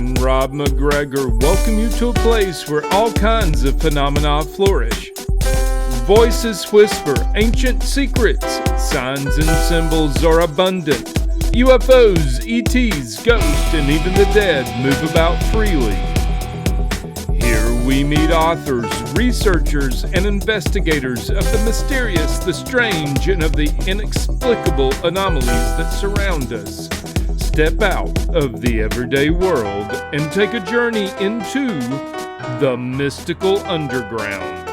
and Rob McGregor welcome you to a place where all kinds of phenomena flourish. Voices whisper ancient secrets, signs and symbols are abundant. UFOs, ETs, ghosts, and even the dead move about freely. Here we meet authors, researchers, and investigators of the mysterious, the strange, and of the inexplicable anomalies that surround us. Step out of the everyday world and take a journey into the mystical underground.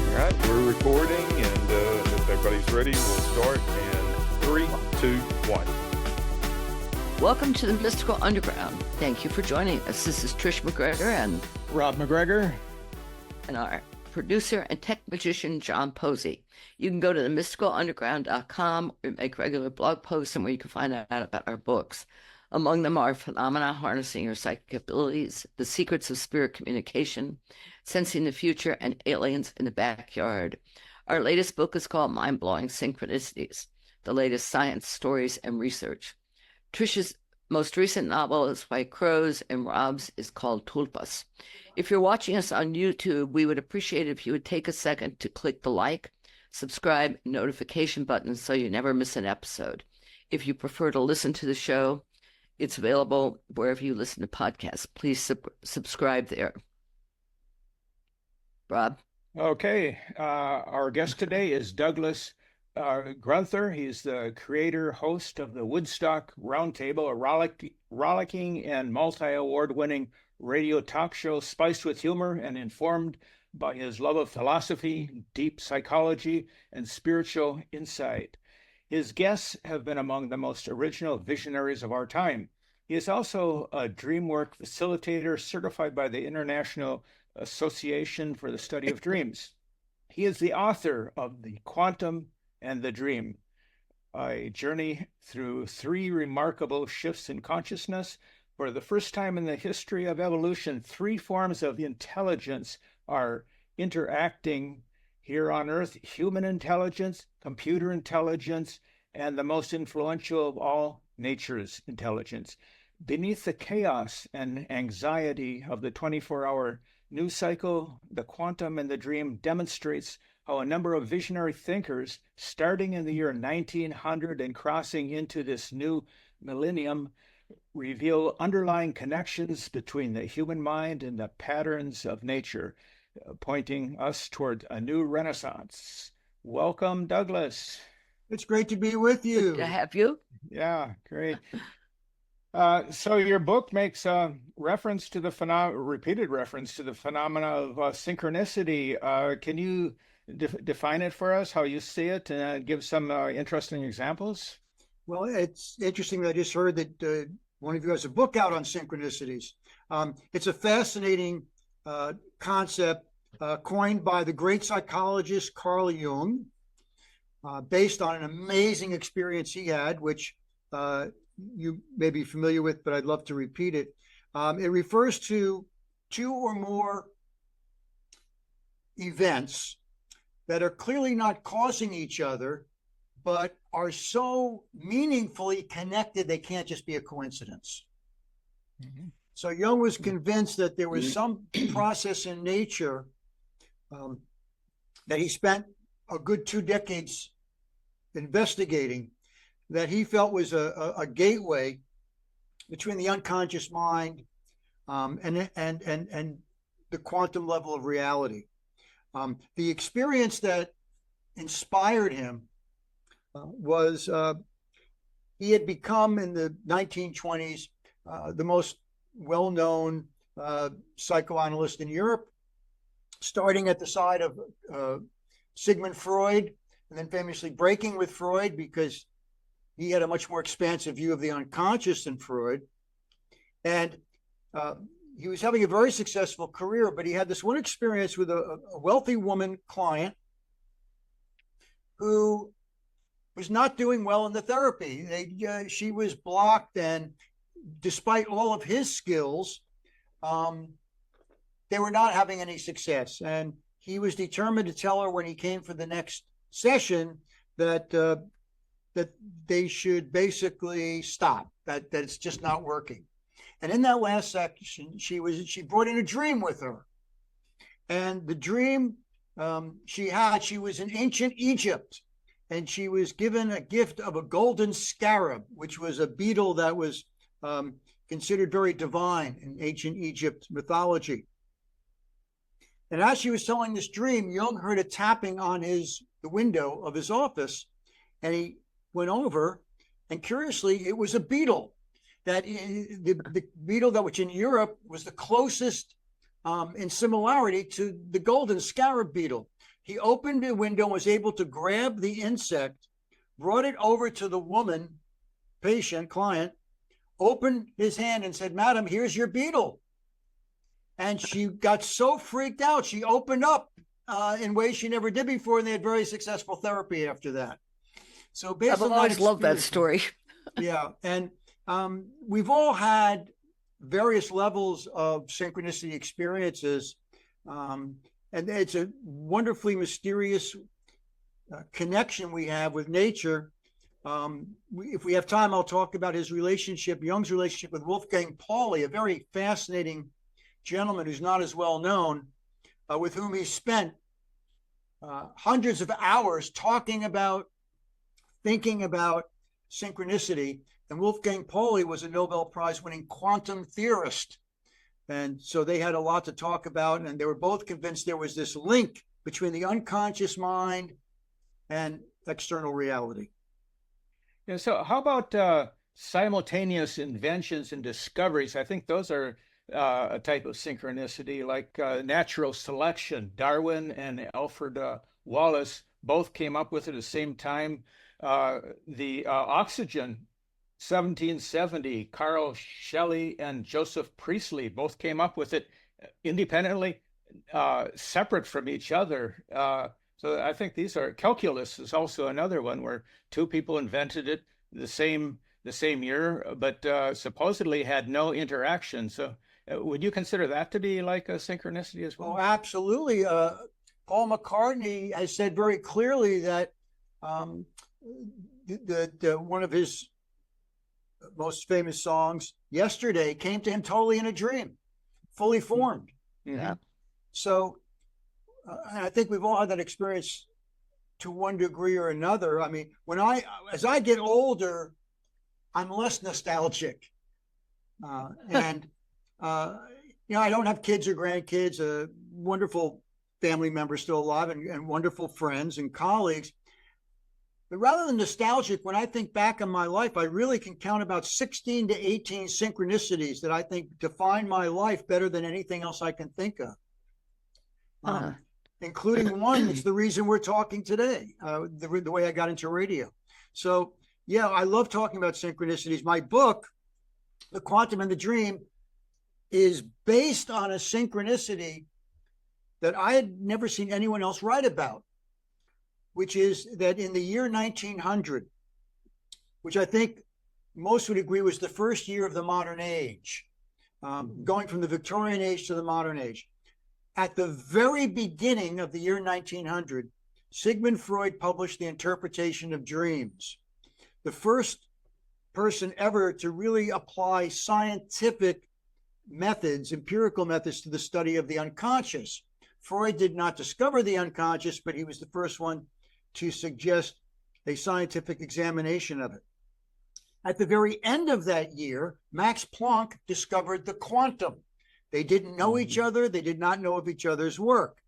All right, we're recording, and if everybody's ready, we'll start in 3, 2, 1. Welcome to the Mystical Underground. Thank you for joining us. This is Trish McGregor and Rob McGregor. And our producer and tech magician, John Posey. You can go to themysticalunderground.com. We make regular blog posts and where you can find out about our books. Among them are Phenomena Harnessing Your Psychic Abilities, The Secrets of Spirit Communication, Sensing the Future, and Aliens in the Backyard. Our latest book is called Mind-Blowing Synchronicities, the latest science, stories, and research. Trish's most recent novel is White Crows, and Rob's is called Tulpas. If you're watching us on YouTube, we would appreciate it if you would take a second to click the like, subscribe, and notification button so you never miss an episode. If you prefer to listen to the show, it's available wherever you listen to podcasts. Please subscribe there. Rob? Okay, our guest today is Douglas Grunther. He's the creator, host of the Woodstock Roundtable, a rollicking and multi-award-winning radio talk show spiced with humor and informed by his love of philosophy, deep psychology, and spiritual insight. His guests have been among the most original visionaries of our time. He is also a dreamwork facilitator certified by the International Association for the Study of Dreams. He is the author of The Quantum and the Dream, a journey through 3 remarkable shifts in consciousness. For the first time in the history of evolution, 3 forms of intelligence are interacting here on Earth: human intelligence, computer intelligence, and the most influential of all, nature's intelligence. Beneath the chaos and anxiety of the 24-hour news cycle, The Quantum and the Dream demonstrates how a number of visionary thinkers, starting in the year 1900 and crossing into this new millennium, reveal underlying connections between the human mind and the patterns of nature, pointing us toward a new renaissance. Welcome, Douglas. It's great to be with you. Good to have you. Yeah, great. So your book makes a reference to the repeated reference to the phenomena of synchronicity. Can you define it for us, how you see it, and give some interesting examples? Well, it's interesting that I just heard that one of you has a book out on synchronicities. It's a fascinating concept coined by the great psychologist Carl Jung, based on an amazing experience he had, which you may be familiar with, but I'd love to repeat it. It refers to 2 or more events that are clearly not causing each other, but are so meaningfully connected they can't just be a coincidence. Mm-hmm. So Jung was convinced that there was some process in nature that he spent a good 2 decades investigating, that he felt was a gateway between the unconscious mind and the quantum level of reality. The experience that inspired him was he had become, in the 1920s, the most well-known psychoanalyst in Europe, starting at the side of Sigmund Freud, and then famously breaking with Freud because he had a much more expansive view of the unconscious than Freud. And he was having a very successful career, but he had this one experience with a wealthy woman client who was not doing well in the therapy. She was blocked, and despite all of his skills, they were not having any success. And he was determined to tell her when he came for the next session that that they should basically stop, that it's just not working. And in that last section, she brought in a dream with her. And the dream she was in ancient Egypt, and she was given a gift of a golden scarab, which was a beetle that was considered very divine in ancient Egypt mythology. And as she was telling this dream, Jung heard a tapping on the window of his office, and he went over, and curiously, it was a beetle. The beetle that which in Europe was the closest in similarity to the golden scarab beetle. He opened the window and was able to grab the insect, brought it over to the woman, client, opened his hand and said, "Madam, here's your beetle." And she got so freaked out, she opened up in ways she never did before, and they had very successful therapy after that. So based I've on always loved that story. Yeah, and we've all had various levels of synchronicity experiences, and it's a wonderfully mysterious connection we have with nature. If we have time, I'll talk about Jung's relationship with Wolfgang Pauli, a very fascinating gentleman who's not as well known, with whom he spent hundreds of hours thinking about synchronicity. And Wolfgang Pauli was a Nobel Prize winning quantum theorist. And so they had a lot to talk about, and they were both convinced there was this link between the unconscious mind and external reality. Yeah, so how about simultaneous inventions and discoveries? I think those are a type of synchronicity, like natural selection. Darwin and Alfred Wallace both came up with it at the same time. The oxygen, 1770, Carl Shelley and Joseph Priestley both came up with it independently, separate from each other. So I think these are, calculus is also another one where two people invented it the same year, but supposedly had no interaction. So would you consider that to be like a synchronicity as well? Oh, absolutely. Paul McCartney has said very clearly that one of his most famous songs, "Yesterday," came to him totally in a dream, fully formed. Yeah. So I think we've all had that experience to one degree or another. I mean, as I get older, I'm less nostalgic. And I don't have kids or grandkids, wonderful family members still alive, and wonderful friends and colleagues. But rather than nostalgic, when I think back on my life, I really can count about 16 to 18 synchronicities that I think define my life better than anything else I can think of. Including one that's the reason we're talking today, the way I got into radio. So, yeah, I love talking about synchronicities. My book, The Quantum and the Dream, is based on a synchronicity that I had never seen anyone else write about, which is that in the year 1900, which I think most would agree was the first year of the modern age, going from the Victorian age to the modern age. At the very beginning of the year 1900, Sigmund Freud published The Interpretation of Dreams, the first person ever to really apply scientific methods, empirical methods, to the study of the unconscious. Freud did not discover the unconscious, but he was the first one to suggest a scientific examination of it. At the very end of that year, Max Planck discovered the quantum. They didn't know each other. They did not know of each other's work.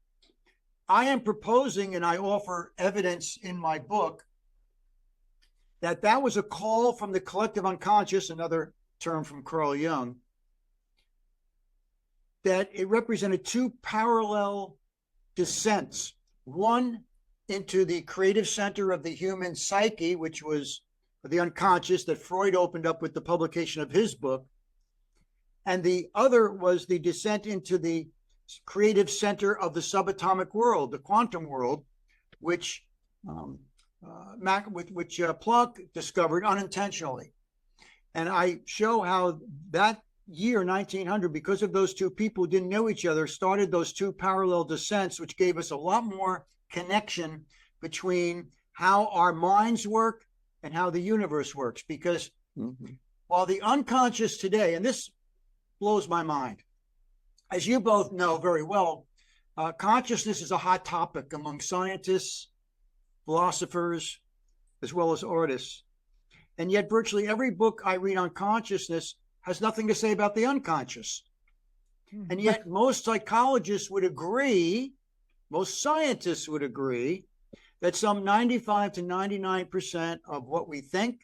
I am proposing, and I offer evidence in my book, that was a call from the collective unconscious, another term from Carl Jung, that it represented two parallel descents, one into the creative center of the human psyche, which was the unconscious that Freud opened up with the publication of his book, and the other was the descent into the creative center of the subatomic world, the quantum world, which Planck discovered unintentionally. And I show how that year, 1900, because of those two people who didn't know each other, started those two parallel descents, which gave us a lot more connection between how our minds work and how the universe works. Because while the unconscious today, and this blows my mind, as you both know very well, consciousness is a hot topic among scientists, philosophers, as well as artists. And yet virtually every book I read on consciousness has nothing to say about the unconscious. And yet most psychologists would agree, most scientists would agree, that some 95 to 99% of what we think,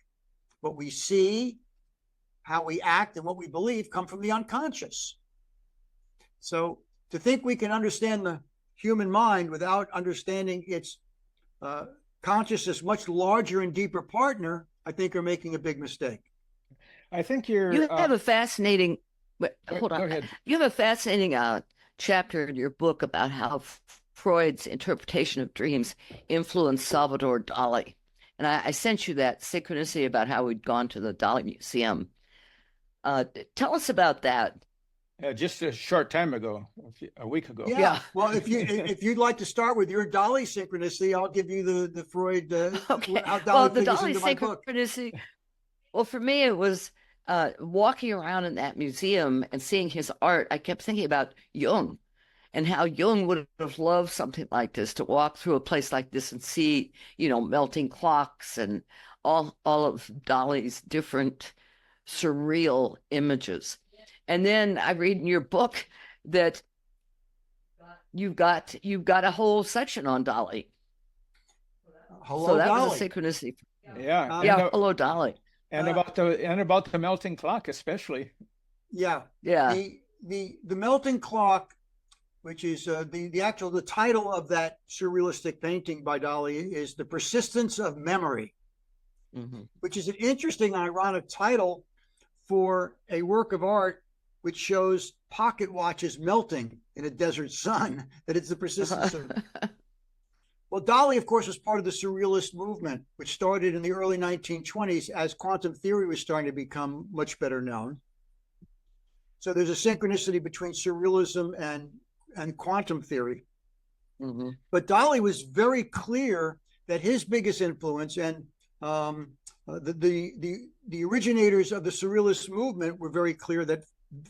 what we see, how we act, and what we believe come from the unconscious. So to think we can understand the human mind without understanding its consciousness, much larger and deeper partner, I think are making a big mistake. I think you have a fascinating. Hold on. Go ahead. You have a fascinating chapter in your book about how Freud's interpretation of dreams influenced Salvador Dali, and I sent you that synchronicity about how we'd gone to the Dali Museum. Tell us about that. Just a short time ago, a week ago. Yeah. Well, if you'd like to start with your Dali synchronicity, I'll give you the Freud. Okay. How Dali well, the figures Dali into my book. synchronicity. Well, for me, it was walking around in that museum and seeing his art. I kept thinking about Jung and how Jung would have loved something like this, to walk through a place like this and see, melting clocks and all of Dali's different surreal images. And then I read in your book that you've got a whole section on Dali. Hello, so that Dali. was a synchronicity. Yeah. Hello, Dali. And about the melting clock, especially. Yeah. The melting clock, which is the title of that surrealistic painting by Dali, is The Persistence of Memory, which is an interesting, ironic title for a work of art which shows pocket watches melting in a desert sun, that it's the persistence of. Well, Dali, of course, was part of the surrealist movement, which started in the early 1920s as quantum theory was starting to become much better known. So there's a synchronicity between surrealism and quantum theory. But Dali was very clear that his biggest influence, and the originators of the surrealist movement were very clear that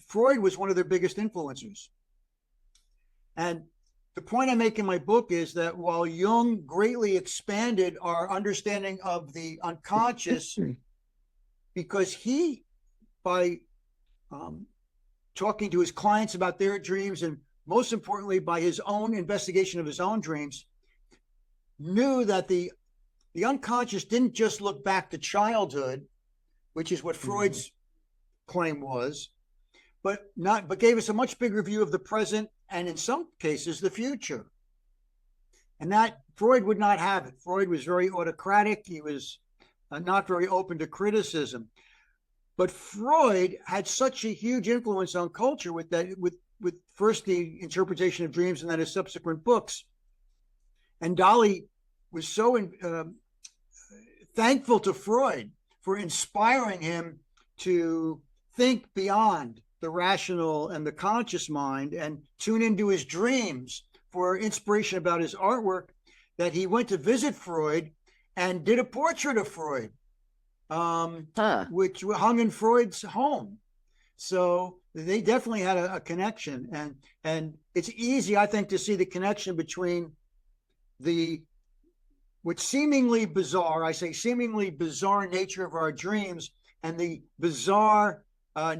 Freud was one of their biggest influencers. And the point I make in my book is that while Jung greatly expanded our understanding of the unconscious, because he, by talking to his clients about their dreams, and most importantly, by his own investigation of his own dreams, knew that the unconscious didn't just look back to childhood, which is what Freud's claim was, but gave us a much bigger view of the present, and in some cases, the future. And that Freud would not have it. Freud was very autocratic. He was not very open to criticism. But Freud had such a huge influence on culture with first the interpretation of dreams and then his subsequent books. And Dali was so thankful to Freud for inspiring him to think beyond the rational and the conscious mind and tune into his dreams for inspiration about his artwork, that he went to visit Freud and did a portrait of Freud, which hung in Freud's home. So they definitely had a connection. And it's easy, I think, to see the connection between what's seemingly bizarre, I say seemingly bizarre nature of our dreams, and the bizarre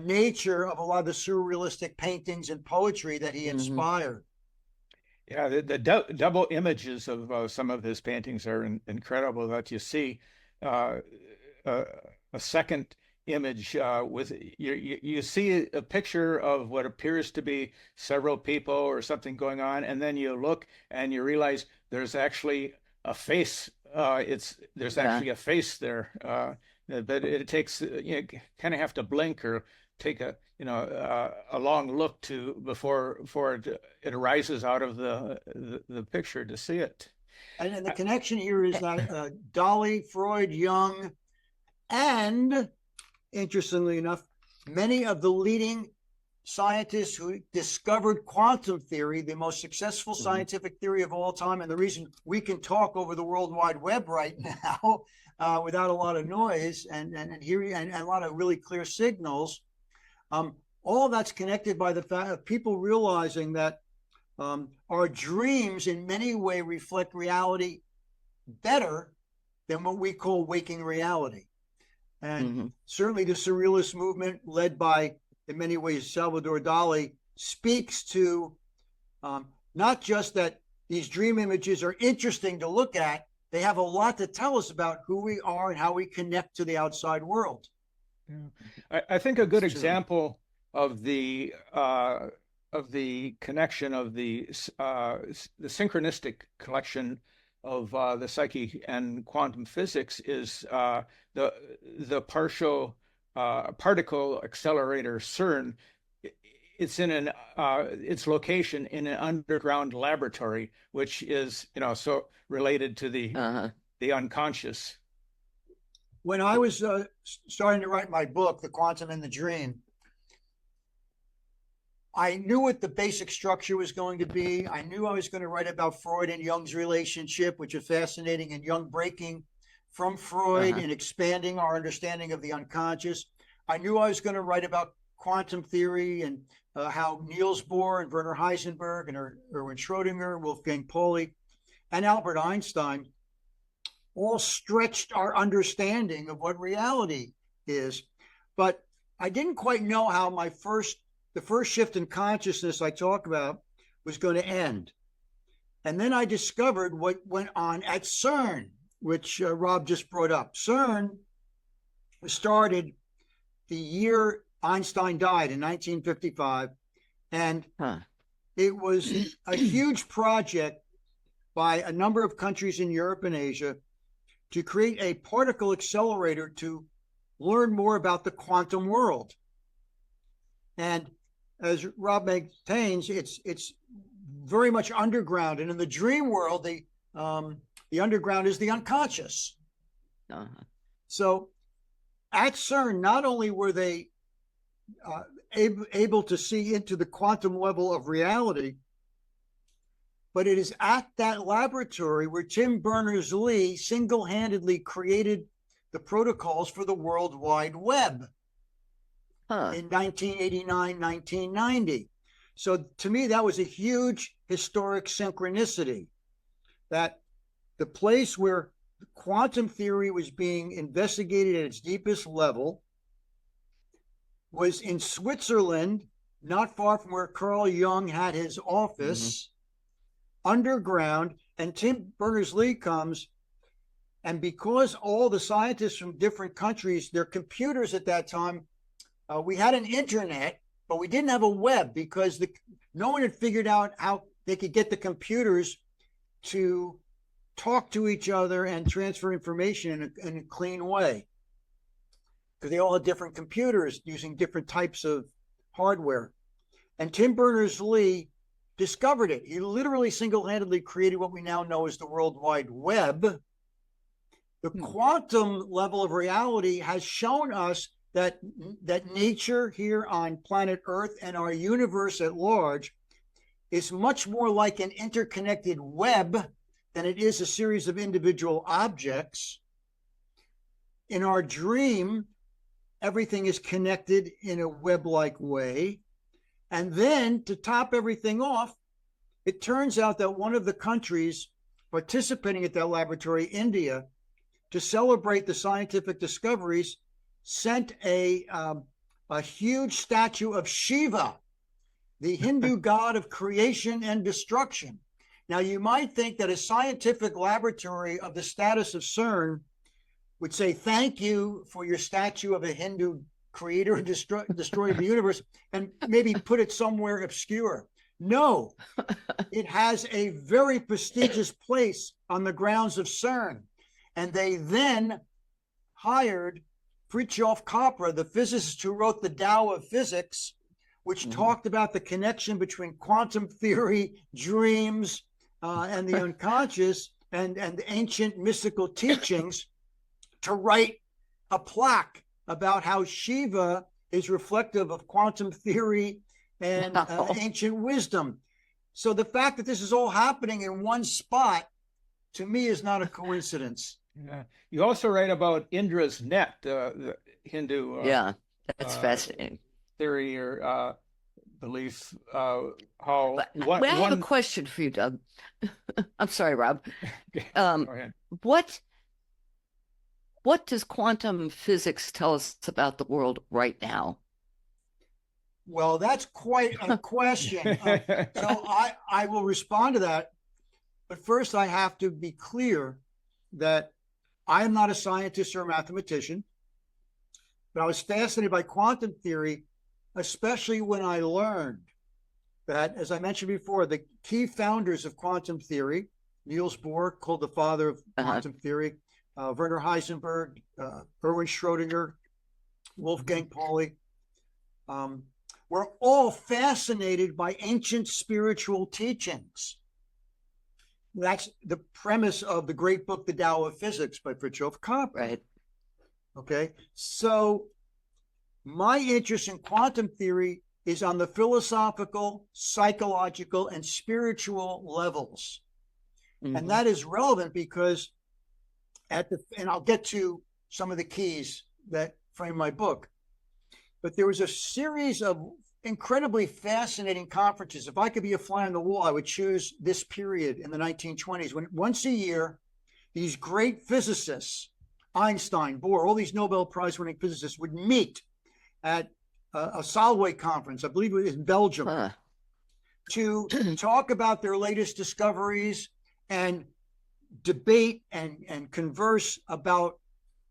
nature of a lot of the surrealistic paintings and poetry that he inspired. Yeah, the double images of some of his paintings are incredible. That you see a second image with you see a picture of what appears to be several people or something going on, and then you look and you realize there's actually a face. There's actually a face there. But it takes you kind of have to blink or take a long look before it arises out of the picture to see it. And the connection here is that Dali, Freud, Jung, and interestingly enough, many of the leading scientists who discovered quantum theory, the most successful scientific theory of all time, and the reason we can talk over the World Wide Web right now without a lot of noise and hearing and a lot of really clear signals, all that's connected by the fact of people realizing that our dreams in many ways reflect reality better than what we call waking reality. And certainly the surrealist movement, led by, in many ways, Salvador Dali, speaks to not just that these dream images are interesting to look at, they have a lot to tell us about who we are and how we connect to the outside world. Yeah. I think a good example of the connection of the synchronistic collection of the psyche and quantum physics is the particle accelerator CERN. It's in its location in an underground laboratory, which is so related to the unconscious. When I was starting to write my book, The Quantum and the Dream, I knew what the basic structure was going to be. I knew I was going to write about Freud and Jung's relationship, which is fascinating, and Jung breaking from Freud and expanding our understanding of the unconscious. I knew I was going to write about quantum theory and how Niels Bohr and Werner Heisenberg and Erwin Schrödinger, Wolfgang Pauli, and Albert Einstein all stretched our understanding of what reality is. But I didn't quite know how the first shift in consciousness I talk about was going to end. And then I discovered what went on at CERN, which Rob just brought up. CERN started the year Einstein died in 1955. And it was a huge project by a number of countries in Europe and Asia to create a particle accelerator to learn more about the quantum world. And as Rob maintains, it's very much underground. And in the dream world, the underground is the unconscious. So at CERN, not only were they able to see into the quantum level of reality, but it is at that laboratory where Tim Berners-Lee single-handedly created the protocols for the World Wide Web in 1989, 1990. So to me, that was a huge historic synchronicity, that the place where quantum theory was being investigated at its deepest level was in Switzerland, not far from where Carl Jung had his office, underground. And Tim Berners-Lee comes, and because all the scientists from different countries, their computers at that time, we had an internet, but we didn't have a web because no one had figured out how they could get the computers to talk to each other and transfer information in a clean way, because they all had different computers using different types of hardware. And Tim Berners-Lee discovered it. He literally single-handedly created what we now know as the World Wide Web. The quantum level of reality has shown us that nature here on planet Earth and our universe at large is much more like an interconnected web than it is a series of individual objects. In our dream, everything is connected in a web-like way. And then to top everything off, it turns out that one of the countries participating at that laboratory, India, to celebrate the scientific discoveries, sent a huge statue of Shiva, the Hindu god of creation and destruction. Now, you might think that a scientific laboratory of the status of CERN would say, thank you for your statue of a Hindu creator and destroyer of the universe, and maybe put it somewhere obscure. No, it has a very prestigious place on the grounds of CERN. And they then hired Fritjof Capra, the physicist who wrote the Tao of Physics, which talked about the connection between quantum theory, dreams, and the unconscious, and the ancient mystical teachings, to write a plaque about how Shiva is reflective of quantum theory and ancient wisdom. So the fact that this is all happening in one spot, to me, is not a coincidence. Yeah. You also write about Indra's net, the Hindu Yeah, that's fascinating. theory or belief. How I have a question for you, Doug. I'm sorry, Rob. Go ahead. What does quantum physics tell us about the world right now? Well, that's quite a question. So I will respond to that. But first, I have to be clear that I am not a scientist or a mathematician, but I was fascinated by quantum theory, especially when I learned that, as I mentioned before, the key founders of quantum theory, Niels Bohr, called the father of quantum theory, Werner Heisenberg, Erwin Schrödinger, Wolfgang Pauli, were all fascinated by ancient spiritual teachings. That's the premise of the great book, The Tao of Physics by Fritjof Capra. Right. Okay. So my interest in quantum theory is on the philosophical, psychological, and spiritual levels. Mm-hmm. And that is relevant because and I'll get to some of the keys that frame my book, but there was a series of incredibly fascinating conferences. If I could be a fly on the wall, I would choose this period in the 1920s when once a year, these great physicists, Einstein, Bohr, all these Nobel Prize winning physicists would meet at a Solvay conference, I believe it was in Belgium, to talk about their latest discoveries and debate and converse about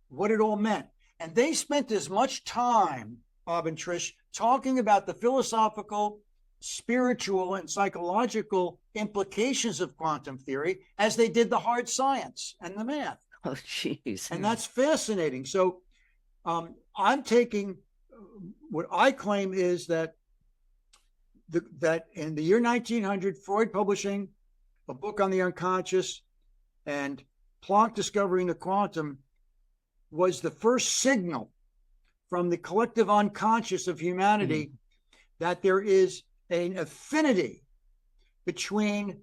what it all meant. And they spent as much time, Bob and Trish, talking about the philosophical, spiritual, and psychological implications of quantum theory as they did the hard science and the math. Oh, jeez. And that's fascinating. So I'm taking what I claim is that that in the year 1900, Freud publishing a book on the unconscious and Planck discovering the quantum was the first signal from the collective unconscious of humanity that there is an affinity between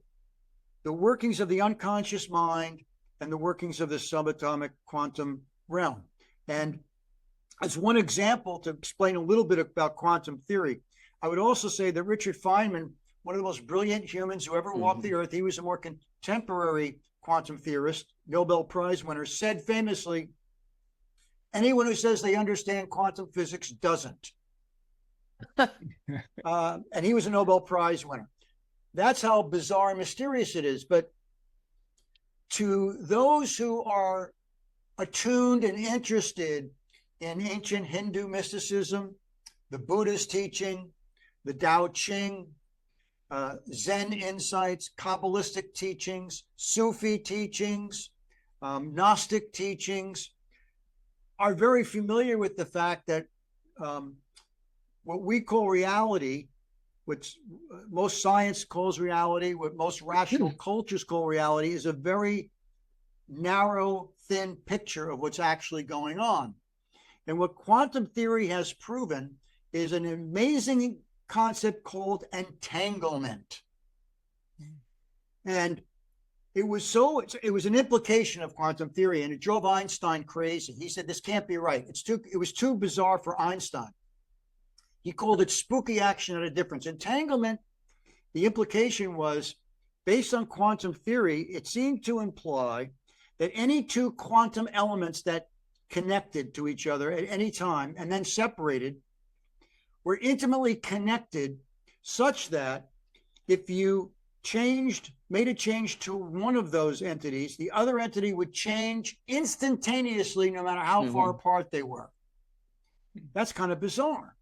the workings of the unconscious mind and the workings of the subatomic quantum realm. And as one example to explain a little bit about quantum theory, I would also say that Richard Feynman, one of the most brilliant humans who ever walked the earth, he was a more contemporary quantum theorist, Nobel Prize winner, said famously, anyone who says they understand quantum physics doesn't. And he was a Nobel Prize winner. That's how bizarre and mysterious it is. But to those who are attuned and interested in ancient Hindu mysticism, the Buddhist teaching, the Tao Ching, Zen insights, Kabbalistic teachings, Sufi teachings, Gnostic teachings, are very familiar with the fact that what we call reality, which most science calls reality, what most rational cultures call reality, is a very narrow, thin picture of what's actually going on. And what quantum theory has proven is an amazing concept called entanglement. And it was an implication of quantum theory, and it drove Einstein crazy. He said, this can't be right. It was too bizarre for Einstein. He called it spooky action at a difference. Entanglement, the implication was, based on quantum theory, it seemed to imply that any two quantum elements that connected to each other at any time and then separated were intimately connected such that if you made a change to one of those entities, the other entity would change instantaneously no matter how far apart they were. That's kind of bizarre.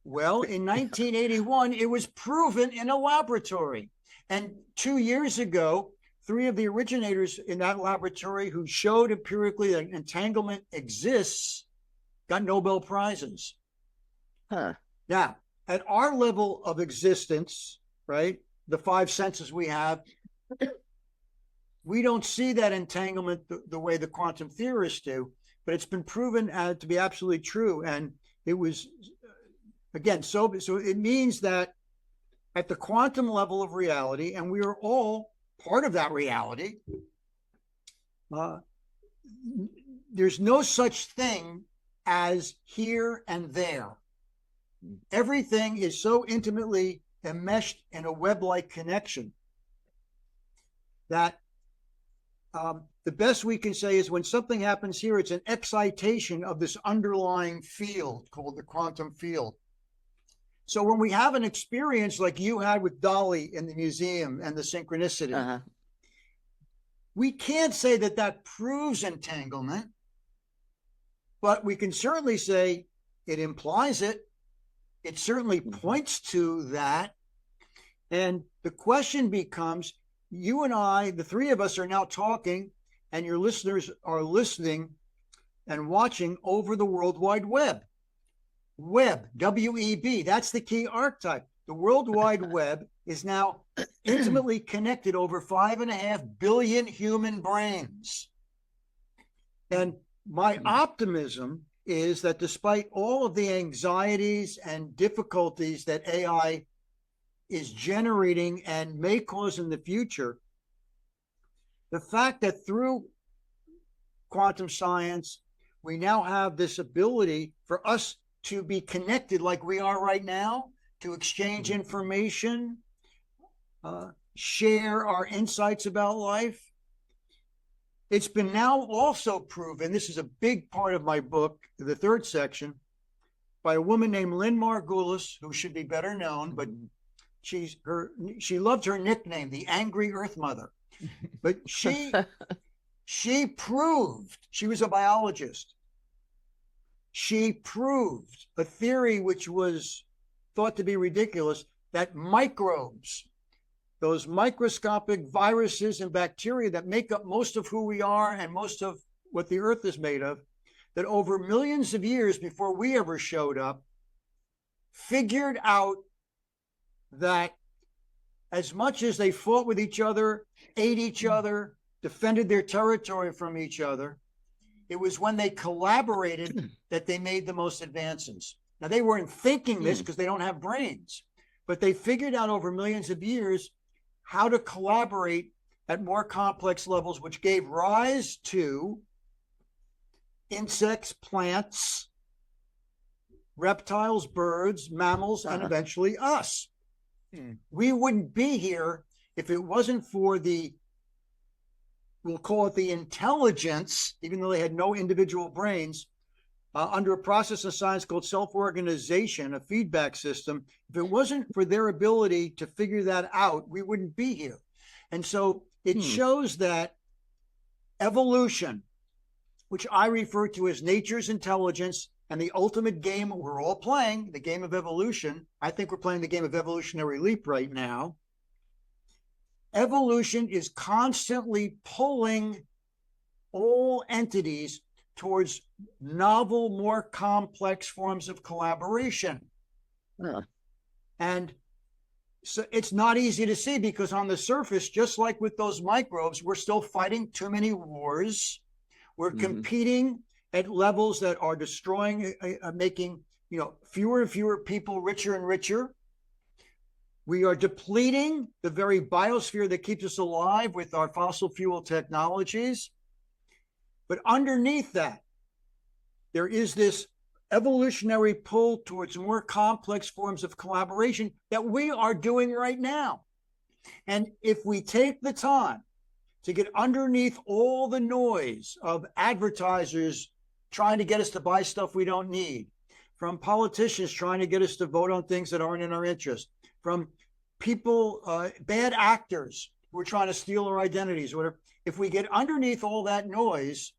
Well, in 1981, it was proven in a laboratory. And 2 years ago, 3 of the originators in that laboratory who showed empirically that entanglement exists got Nobel Prizes. Now, at our level of existence, right, the 5 senses we have, we don't see that entanglement the way the quantum theorists do. but it's been proven to be absolutely true. And it was, again, so it means that at the quantum level of reality, and we are all part of that reality, there's no such thing as here and there. Everything is so intimately enmeshed in a web-like connection that the best we can say is when something happens here, it's an excitation of this underlying field called the quantum field. So when we have an experience like you had with Dolly in the museum and the synchronicity, we can't say that that proves entanglement, but we can certainly say it implies it. It certainly points to that. And the question becomes, you and I, the three of us are now talking, and your listeners are listening and watching over the World Wide Web. Web, W-E-B, that's the key archetype. The World Wide Web is now intimately connected over 5.5 billion human brains. And my optimism is that despite all of the anxieties and difficulties that AI is generating and may cause in the future, the fact that through quantum science, we now have this ability for us to be connected like we are right now, to exchange information, share our insights about life. It's been now also proven, this is a big part of my book, the third section, by a woman named Lynn Margulis, who should be better known, but she loved her nickname, the Angry Earth Mother. But she proved, she was a biologist. She proved a theory which was thought to be ridiculous, that microbes, those microscopic viruses and bacteria that make up most of who we are and most of what the earth is made of, that over millions of years before we ever showed up, figured out that as much as they fought with each other, ate each other, defended their territory from each other, it was when they collaborated that they made the most advances. Now, they weren't thinking this because they don't have brains, but they figured out over millions of years how to collaborate at more complex levels, which gave rise to insects, plants, reptiles, birds, mammals, and eventually us. We wouldn't be here if it wasn't for the, we'll call it the intelligence, even though they had no individual brains, under a process of science called self-organization, a feedback system. If it wasn't for their ability to figure that out, we wouldn't be here. And so it shows that evolution, which I refer to as nature's intelligence, and the ultimate game we're all playing, the game of evolution. I think we're playing the game of evolutionary leap right now. Evolution is constantly pulling all entities towards novel, more complex forms of collaboration. And so it's not easy to see because on the surface, just like with those microbes, we're still fighting too many wars. We're competing at levels that are destroying, making fewer and fewer people richer and richer. We are depleting the very biosphere that keeps us alive with our fossil fuel technologies. But underneath that, there is this evolutionary pull towards more complex forms of collaboration that we are doing right now. And if we take the time to get underneath all the noise of advertisers trying to get us to buy stuff we don't need, from politicians trying to get us to vote on things that aren't in our interest, from people, bad actors who are trying to steal our identities, whatever. If we get underneath all that noise,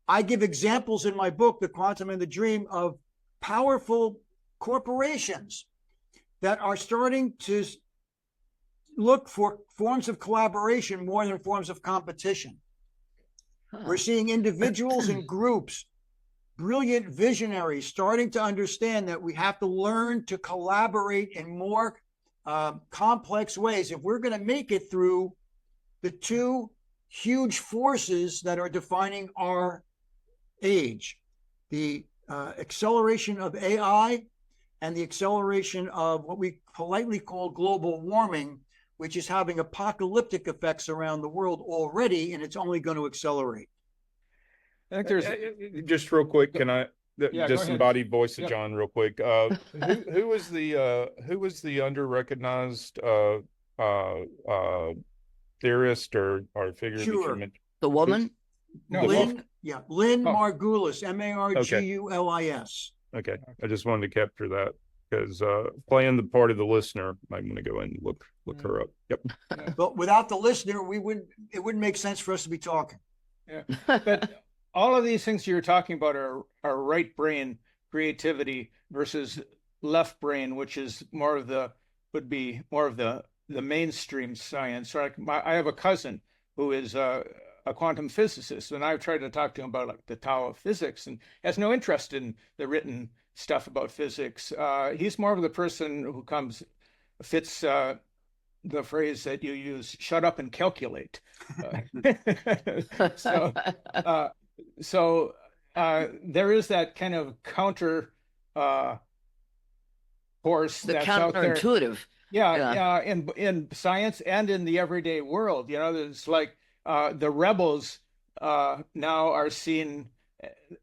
I give examples in my book, The Quantum and the Dream, of powerful corporations that are starting to look for forms of collaboration more than forms of competition. We're seeing individuals and groups, brilliant visionaries, starting to understand that we have to learn to collaborate in more complex ways if we're going to make it through the two huge forces that are defining our age, the acceleration of AI and the acceleration of what we politely call global warming, which is having apocalyptic effects around the world already, and it's only going to accelerate. I think there's just real quick. Can I Yeah, go ahead. disembodied voice of Yep. John real quick? Who was the under recognized theorist or figure that Sure. you mentioned? The woman? No, Lynn, Wolf- yeah, Lynn Oh. Margulis, Margulis. Okay, I just wanted to capture that because playing the part of the listener, might want to go and look her up. Yep. But without the listener, it wouldn't make sense for us to be talking. Yeah. But all of these things you're talking about are right brain creativity versus left brain, which is would be more of the mainstream science. So I have a cousin who is a quantum physicist, and I've tried to talk to him about like the Tao of physics, and has no interest in the written stuff about physics. He's more of the person who fits the phrase that you use, shut up and calculate. So there is that kind of counter force The that's out there. counterintuitive. Yeah, in science and in the everyday world. There's like the rebels now are seen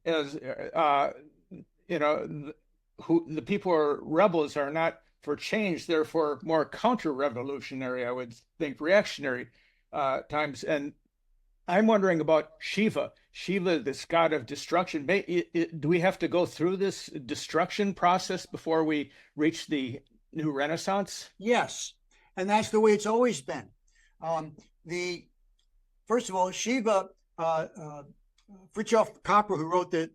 as who the people who are rebels are not for change, they're for more counter-revolutionary, I would think, reactionary times. And I'm wondering about Shiva, this god of destruction. Do we have to go through this destruction process before we reach the new Renaissance? Yes, and that's the way it's always been. First of all, Shiva, Fritjof Capra, who wrote the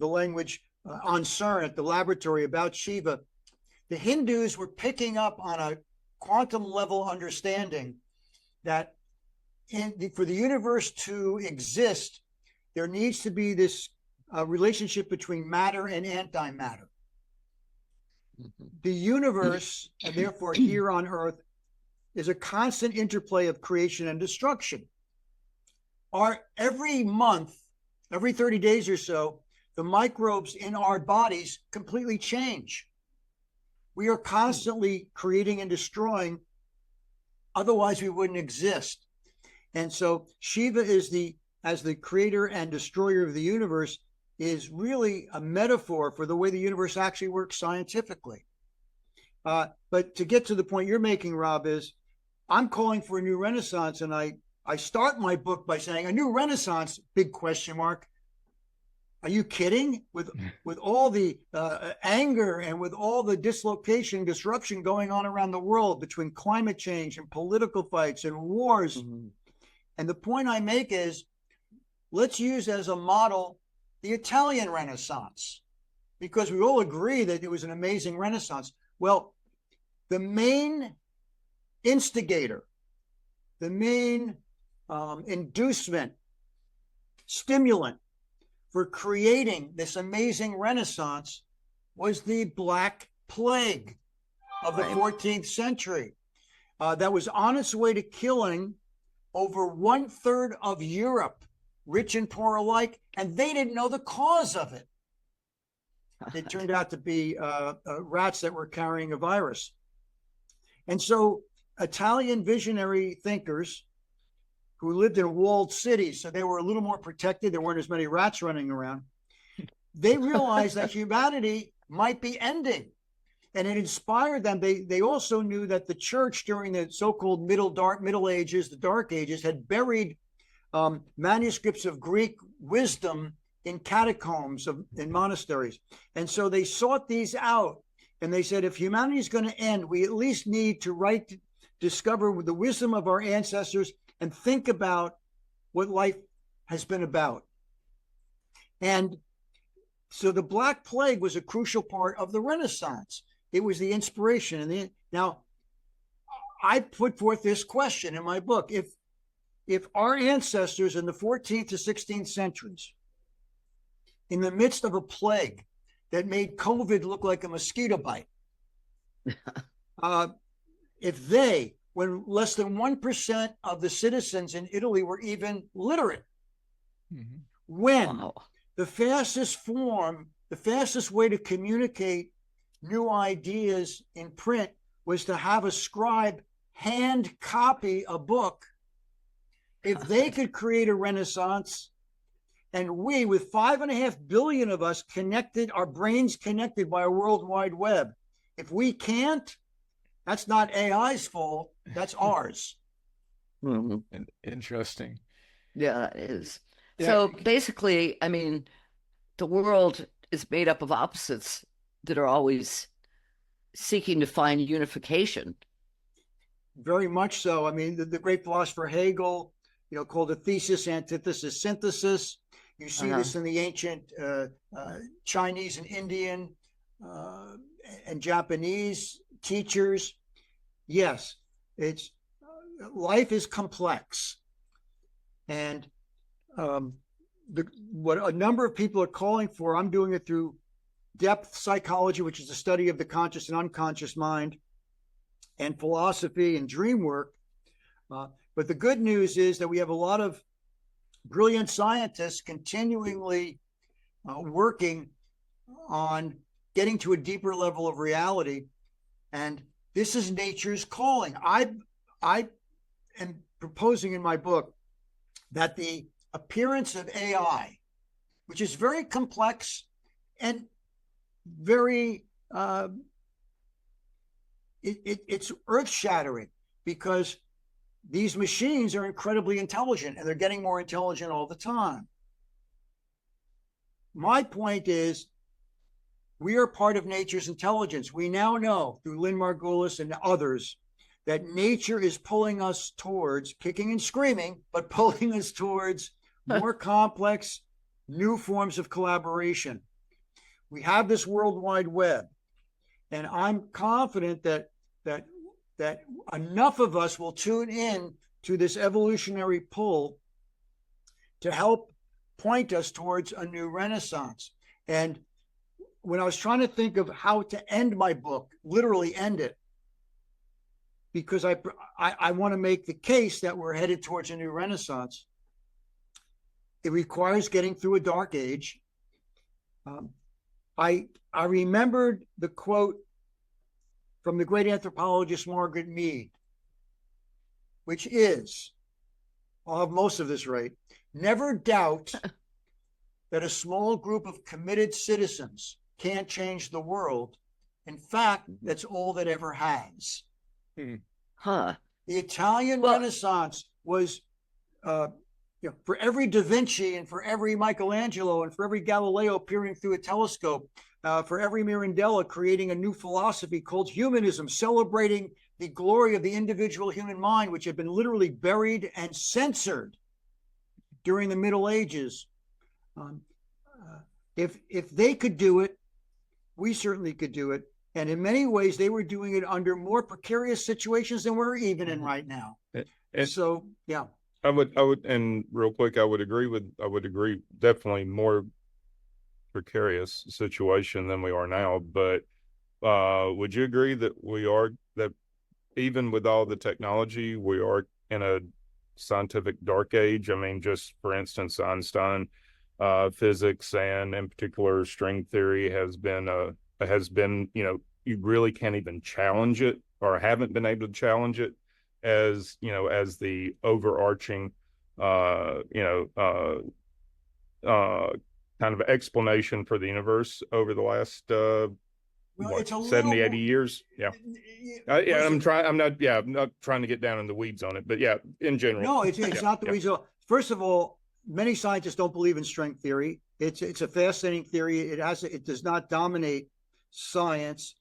language on CERN at the laboratory about Shiva, the Hindus were picking up on a quantum level understanding that for the universe to exist, there needs to be this relationship between matter and antimatter. The universe, and therefore here on Earth, is a constant interplay of creation and destruction. Every month, every 30 days or so, the microbes in our bodies completely change. We are constantly creating and destroying, otherwise we wouldn't exist. And so Shiva as the creator and destroyer of the universe, is really a metaphor for the way the universe actually works scientifically. But to get to the point you're making, Rob, is I'm calling for a new Renaissance, and I start my book by saying a new Renaissance, big question mark. Are you kidding? With all the anger and with all the disruption going on around the world between climate change and political fights and wars. Mm-hmm. And the point I make is, let's use as a model the Italian Renaissance, because we all agree that it was an amazing Renaissance. Well, the main instigator, the main inducement, stimulant for creating this amazing Renaissance was the Black Plague of the 14th century that was on its way to killing over 1/3 of Europe, rich and poor alike, and they didn't know the cause of it. It turned out to be rats that were carrying a virus. And so Italian visionary thinkers who lived in walled cities, so they were a little more protected, there weren't as many rats running around, they realized that humanity might be ending. And it inspired them. They also knew that the church during the so-called Middle Ages, the Dark Ages, had buried manuscripts of Greek wisdom in catacombs in monasteries. And so they sought these out, and they said, if humanity is going to end, we at least need to discover the wisdom of our ancestors and think about what life has been about. And so the Black Plague was a crucial part of the Renaissance. It was the inspiration. Now, I put forth this question in my book. If our ancestors in the 14th to 16th centuries, in the midst of a plague that made COVID look like a mosquito bite, if they when less than 1% of the citizens in Italy were even literate. Mhm. When Wow. the fastest way to communicate new ideas in print was to have a scribe hand copy a book. If they could create a renaissance, and we, with 5.5 billion of us connected, our brains connected by a World Wide Web, if we can't, that's not AI's fault, that's ours. Mhm. Interesting. Yeah, that is. Yeah. So basically, I mean, the world is made up of opposites that are always seeking to find unification. Very much so. I mean, the great philosopher Hegel, called the thesis, antithesis, synthesis. You see this in the ancient Chinese and Indian and Japanese teachers. Yes, it's life is complex, and what a number of people are calling for. I'm doing it through depth psychology, which is the study of the conscious and unconscious mind, and philosophy and dreamwork. But the good news is that we have a lot of brilliant scientists continually working on getting to a deeper level of reality. And this is nature's calling. I am proposing in my book that the appearance of AI, which is very complex and very it's earth-shattering, because these machines are incredibly intelligent and they're getting more intelligent all the time. My point is, we are part of nature's intelligence. We now know through Lynn Margulis and others that nature is pulling us towards, kicking and screaming, but pulling us towards more complex, new forms of collaboration. We have this World Wide Web, and I'm confident that enough of us will tune in to this evolutionary pull to help point us towards a new renaissance. And when I was trying to think of how to end my book, literally end it, because I want to make the case that we're headed towards a new renaissance. It requires getting through a dark age. I remembered the quote from the great anthropologist Margaret Mead, which is, I'll have most of this right, never doubt that a small group of committed citizens can't change the world. In fact, that's all that ever has. Huh. The Italian Renaissance was, for every Da Vinci and for every Michelangelo and for every Galileo peering through a telescope, for every Mirandella creating a new philosophy called humanism, celebrating the glory of the individual human mind, which had been literally buried and censored during the Middle Ages. If they could do it, we certainly could do it. And in many ways, they were doing it under more precarious situations than we're even in right now. So, yeah. I would, and real quick, I would agree definitely more precarious situation than we are now. But would you agree that even with all the technology, we are in a scientific dark age? I mean, just for instance, Einstein, physics, and in particular string theory has been, you really can't even challenge it, or haven't been able to challenge it as the overarching kind of explanation for the universe over the last 70, 80 years. I'm not trying to get down in the weeds on it, but yeah, in general. No, it's not the weeds. First of all, many scientists don't believe in string theory. It's a fascinating theory. It does not dominate science.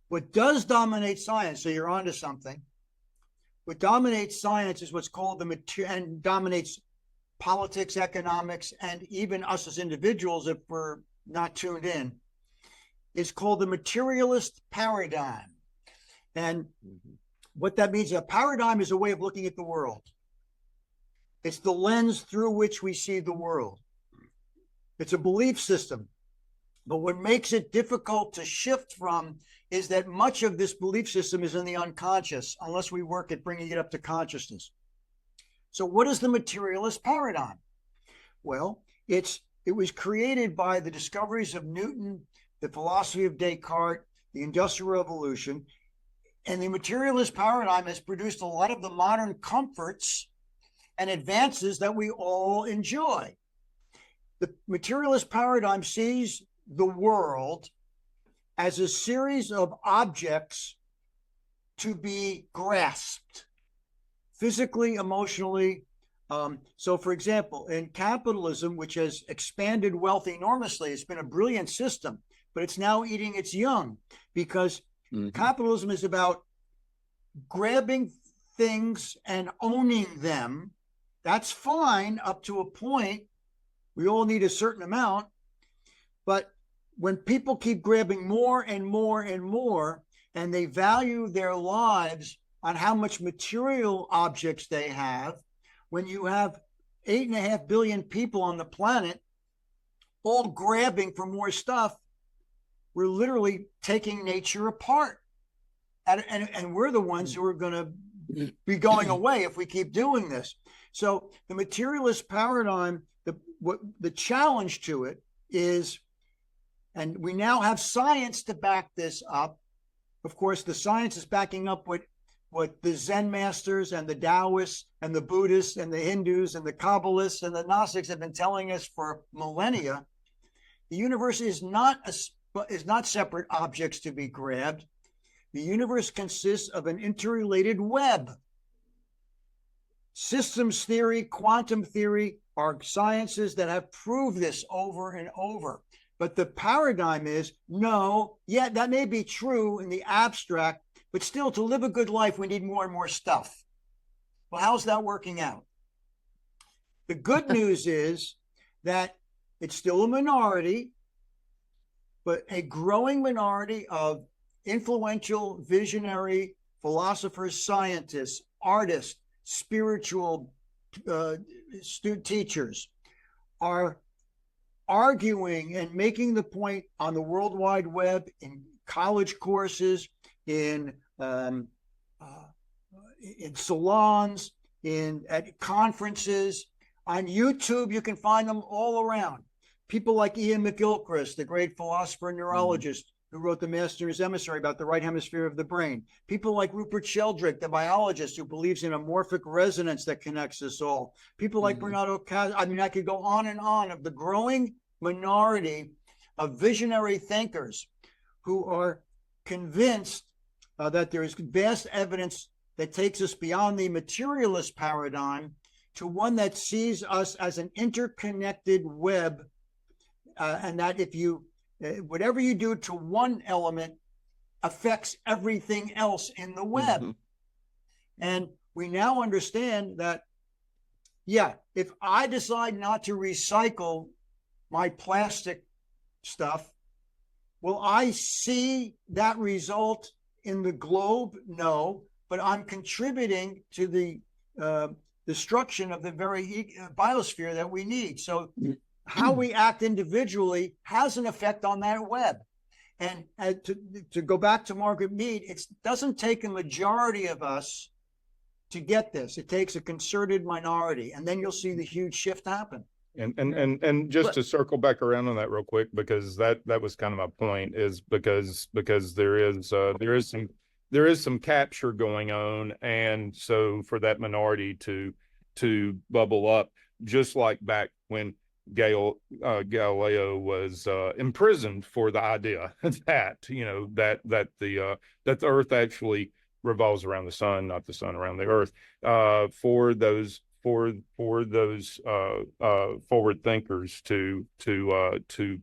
What does dominate science, so you're onto something. What dominates science is what's called and dominates politics, economics, and even us as individuals, if we're not tuned in, is called the materialist paradigm. And what that means, a paradigm is a way of looking at the world. It's the lens through which we see the world. It's a belief system. But what makes it difficult to shift from is that much of this belief system is in the unconscious, unless we work at bringing it up to consciousness. So what is the materialist paradigm? Well, it was created by the discoveries of Newton, the philosophy of Descartes, the Industrial Revolution, and the materialist paradigm has produced a lot of the modern comforts and advances that we all enjoy. The materialist paradigm sees the world as a series of objects to be grasped physically, emotionally. So, for example, in capitalism, which has expanded wealth enormously, it's been a brilliant system, but it's now eating its young because capitalism is about grabbing things and owning them. That's fine up to a point. We all need a certain amount. But when people keep grabbing more and more and more, and they value their lives on how much material objects they have, when you have 8.5 billion people on the planet all grabbing for more stuff, we're literally taking nature apart. And we're the ones who are going to be going away if we keep doing this. So the materialist paradigm, the challenge to it is, and we now have science to back this up. Of course, the science is backing up what the Zen masters and the Taoists and the Buddhists and the Hindus and the Kabbalists and the Gnostics have been telling us for millennia. The universe is not separate objects to be grabbed. The universe consists of an interrelated web. Systems theory, quantum theory are sciences that have proved this over and over. But the paradigm is, no, yeah, that may be true in the abstract, but still, to live a good life, we need more and more stuff. Well, how's that working out? The good news is that it's still a minority, but a growing minority of influential, visionary philosophers, scientists, artists, spiritual teachers are arguing and making the point on the World Wide Web, in college courses, in salons, at conferences, on YouTube. You can find them all around. People like Ian McGilchrist, the great philosopher and neurologist who wrote The Master's Emissary about the right hemisphere of the brain. People like Rupert Sheldrake, the biologist who believes in a morphic resonance that connects us all. People like Bernardo Cas. I mean, I could go on and on of the growing minority of visionary thinkers who are convinced that there is vast evidence that takes us beyond the materialist paradigm to one that sees us as an interconnected web, and that if you whatever you do to one element affects everything else in the web. And we now understand that, yeah, if I decide not to recycle my plastic stuff, will I see that result in the globe? No, but I'm contributing to the destruction of the very biosphere that we need. So how we act individually has an effect on that web. And to go back to Margaret Mead, it doesn't take a majority of us to get this. It takes a concerted minority, and then you'll see the huge shift happen. And just to circle back around on that real quick, because that was kind of my point, is because there is some capture going on, and so for that minority to bubble up, just like back when Galileo was imprisoned for the idea that that the Earth actually revolves around the sun, not the sun around the Earth. For those forward thinkers to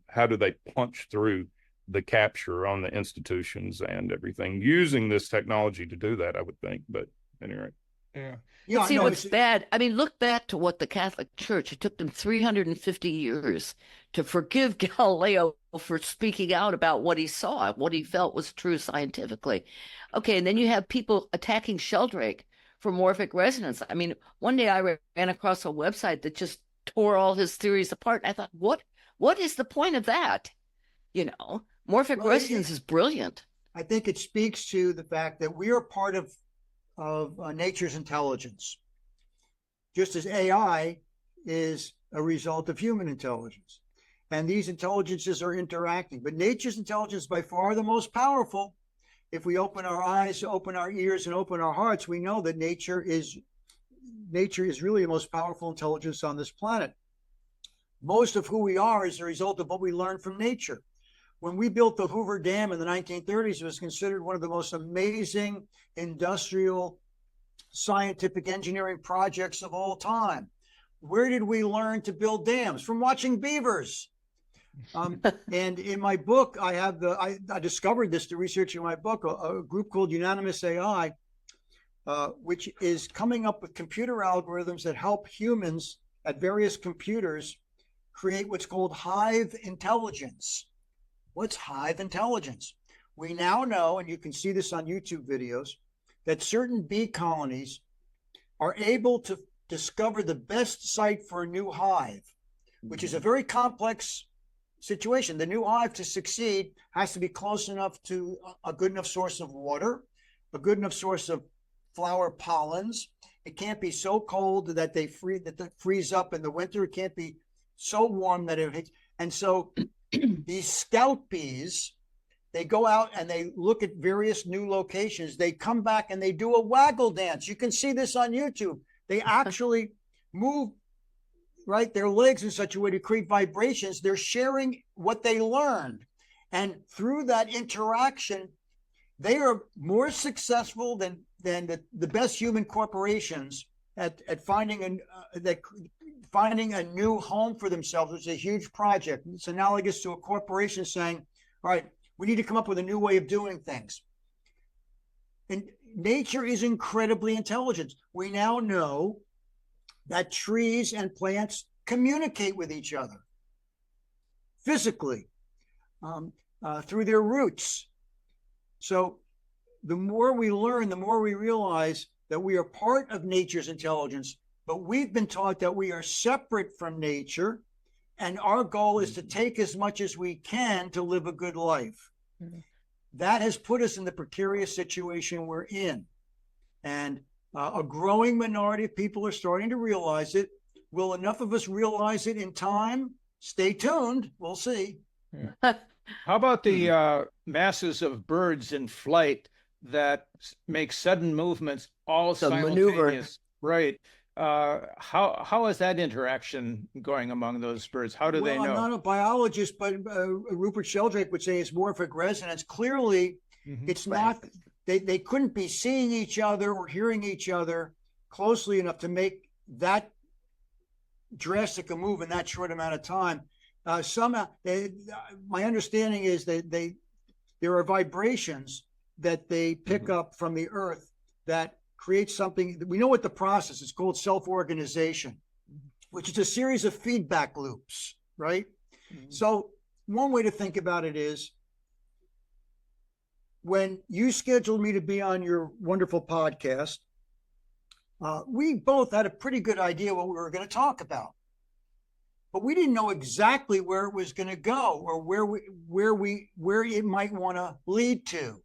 how do they punch through the capture on the institutions and everything using this technology to do that, I would think. But anyway. Yeah. See, what's bad? I mean, look back to what the Catholic Church, it took them 350 years to forgive Galileo for speaking out about what he saw, what he felt was true scientifically. Okay, and then you have people attacking Sheldrake for morphic resonance. I mean, one day I ran across a website that just tore all his theories apart. I thought, what is the point of that? Morphic Well, resonance is brilliant. I think it speaks to the fact that we are part of nature's intelligence, just as AI is a result of human intelligence. And these intelligences are interacting. But nature's intelligence is by far the most powerful. If we open our eyes, open our ears, and open our hearts, we know that nature is really the most powerful intelligence on this planet. Most of who we are is a result of what we learned from nature. When we built the Hoover Dam in the 1930s, it was considered one of the most amazing industrial, scientific engineering projects of all time. Where did we learn to build dams? From watching beavers. And in my book, I discovered this through researching my book, a group called Unanimous AI, which is coming up with computer algorithms that help humans at various computers create what's called hive intelligence. What's hive intelligence? We now know, and you can see this on YouTube videos, that certain bee colonies are able to discover the best site for a new hive, which is a very complex situation. The new hive, to succeed, has to be close enough to a good enough source of water, a good enough source of flower pollens. It can't be so cold that they freeze up in the winter. It can't be so warm that it hits. And so these scout bees, they go out and they look at various new locations. They come back and they do a waggle dance. You can see this on YouTube. They actually move their legs in such a way to create vibrations. They're sharing what they learned. And through that interaction, they are more successful than the best human corporations at finding a new home for themselves. It's a huge project. It's analogous to a corporation saying, all right, we need to come up with a new way of doing things. And nature is incredibly intelligent. We now know that trees and plants communicate with each other physically through their roots. So the more we learn, the more we realize that we are part of nature's intelligence, but we've been taught that we are separate from nature, and our goal is to take as much as we can to live a good life. Mm-hmm. That has put us in the precarious situation we're in. And a growing minority of people are starting to realize it. Will enough of us realize it in time? Stay tuned. We'll see. Yeah. How about the masses of birds in flight that make sudden movements all simultaneous? Maneuver. Right. How is that interaction going among those birds? How do they know? I'm not a biologist, but Rupert Sheldrake would say it's morphic resonance. Clearly, it's not. They couldn't be seeing each other or hearing each other closely enough to make that drastic a move in that short amount of time. Somehow, my understanding is that there are vibrations that they pick up from the earth that create something. We know what the process is called: self-organization, which is a series of feedback loops, right? So one way to think about it is, when you scheduled me to be on your wonderful podcast, we both had a pretty good idea what we were going to talk about, but we didn't know exactly where it was going to go or where it might want to lead to.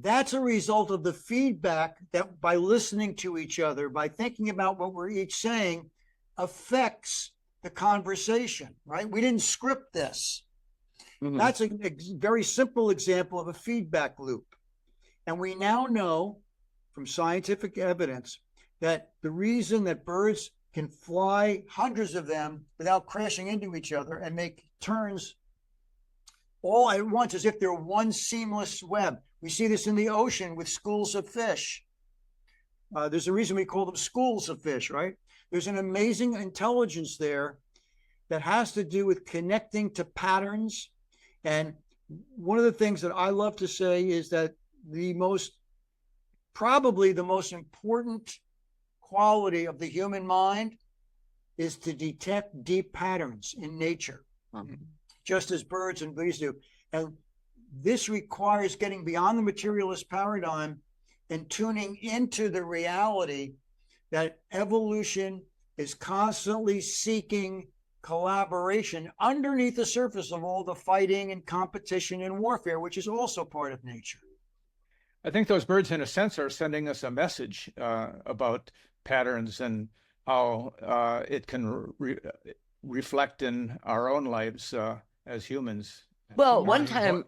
That's a result of the feedback that, by listening to each other, by thinking about what we're each saying, affects the conversation, right? We didn't script this. That's a very simple example of a feedback loop. And we now know from scientific evidence that the reason that birds can fly, hundreds of them, without crashing into each other and make turns all at once as if they're one seamless web. We see this in the ocean with schools of fish. There's a reason we call them schools of fish, right? There's an amazing intelligence there that has to do with connecting to patterns. And one of the things that I love to say is that probably the most important quality of the human mind is to detect deep patterns in nature, just as birds and bees do. And this requires getting beyond the materialist paradigm and tuning into the reality that evolution is constantly seeking collaboration underneath the surface of all the fighting and competition and warfare, which is also part of nature. I think those birds, in a sense, are sending us a message about patterns and how it can reflect in our own lives as humans. Well, one time,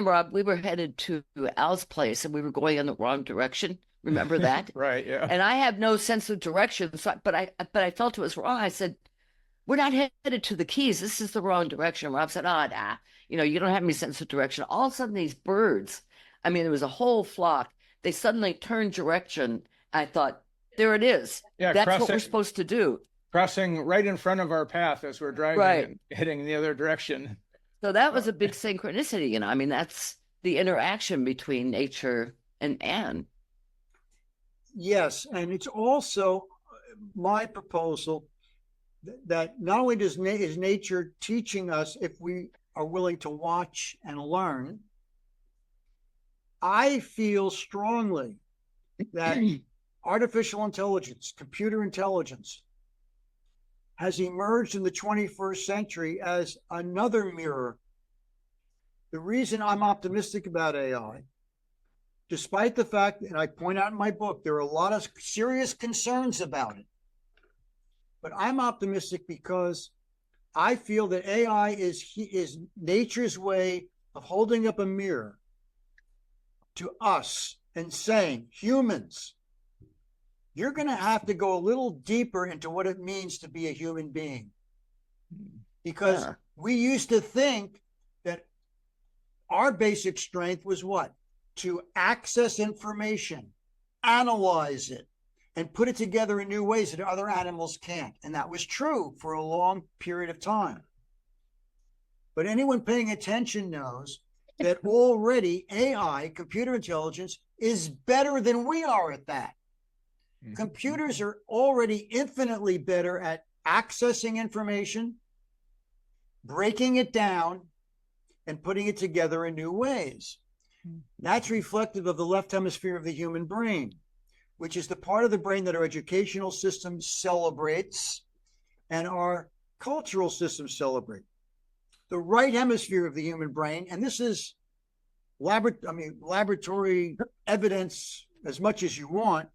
Rob, we were headed to Al's place and we were going in the wrong direction. Remember that? Right, yeah. And I have no sense of direction, so, but I felt it was wrong. I said, "We're not headed to the Keys. This is the wrong direction." Rob said, "Oh, nah, you don't have any sense of direction." All of a sudden, these birds, I mean, there was a whole flock. They suddenly turned direction. I thought, there it is. Yeah, that's what we're supposed to do. Crossing right in front of our path as we're driving and heading the other direction. So that was a big synchronicity. I mean, that's the interaction between nature and man. Yes, and it's also my proposal that not only is nature teaching us if we are willing to watch and learn, I feel strongly that artificial intelligence, computer intelligence, has emerged in the 21st century as another mirror. The reason I'm optimistic about AI, despite the fact, and I point out in my book, there are a lot of serious concerns about it. But I'm optimistic because I feel that AI is nature's way of holding up a mirror to us and saying, humans, you're going to have to go a little deeper into what it means to be a human being. Because we used to think that our basic strength was what? To access information, analyze it, and put it together in new ways that other animals can't. And that was true for a long period of time. But anyone paying attention knows that already AI, computer intelligence, is better than we are at that. Mm-hmm. Computers are already infinitely better at accessing information, breaking it down, and putting it together in new ways. That's reflective of the left hemisphere of the human brain, which is the part of the brain that our educational system celebrates and our cultural system celebrate. The right hemisphere of the human brain, and this is laboratory evidence as much as you want,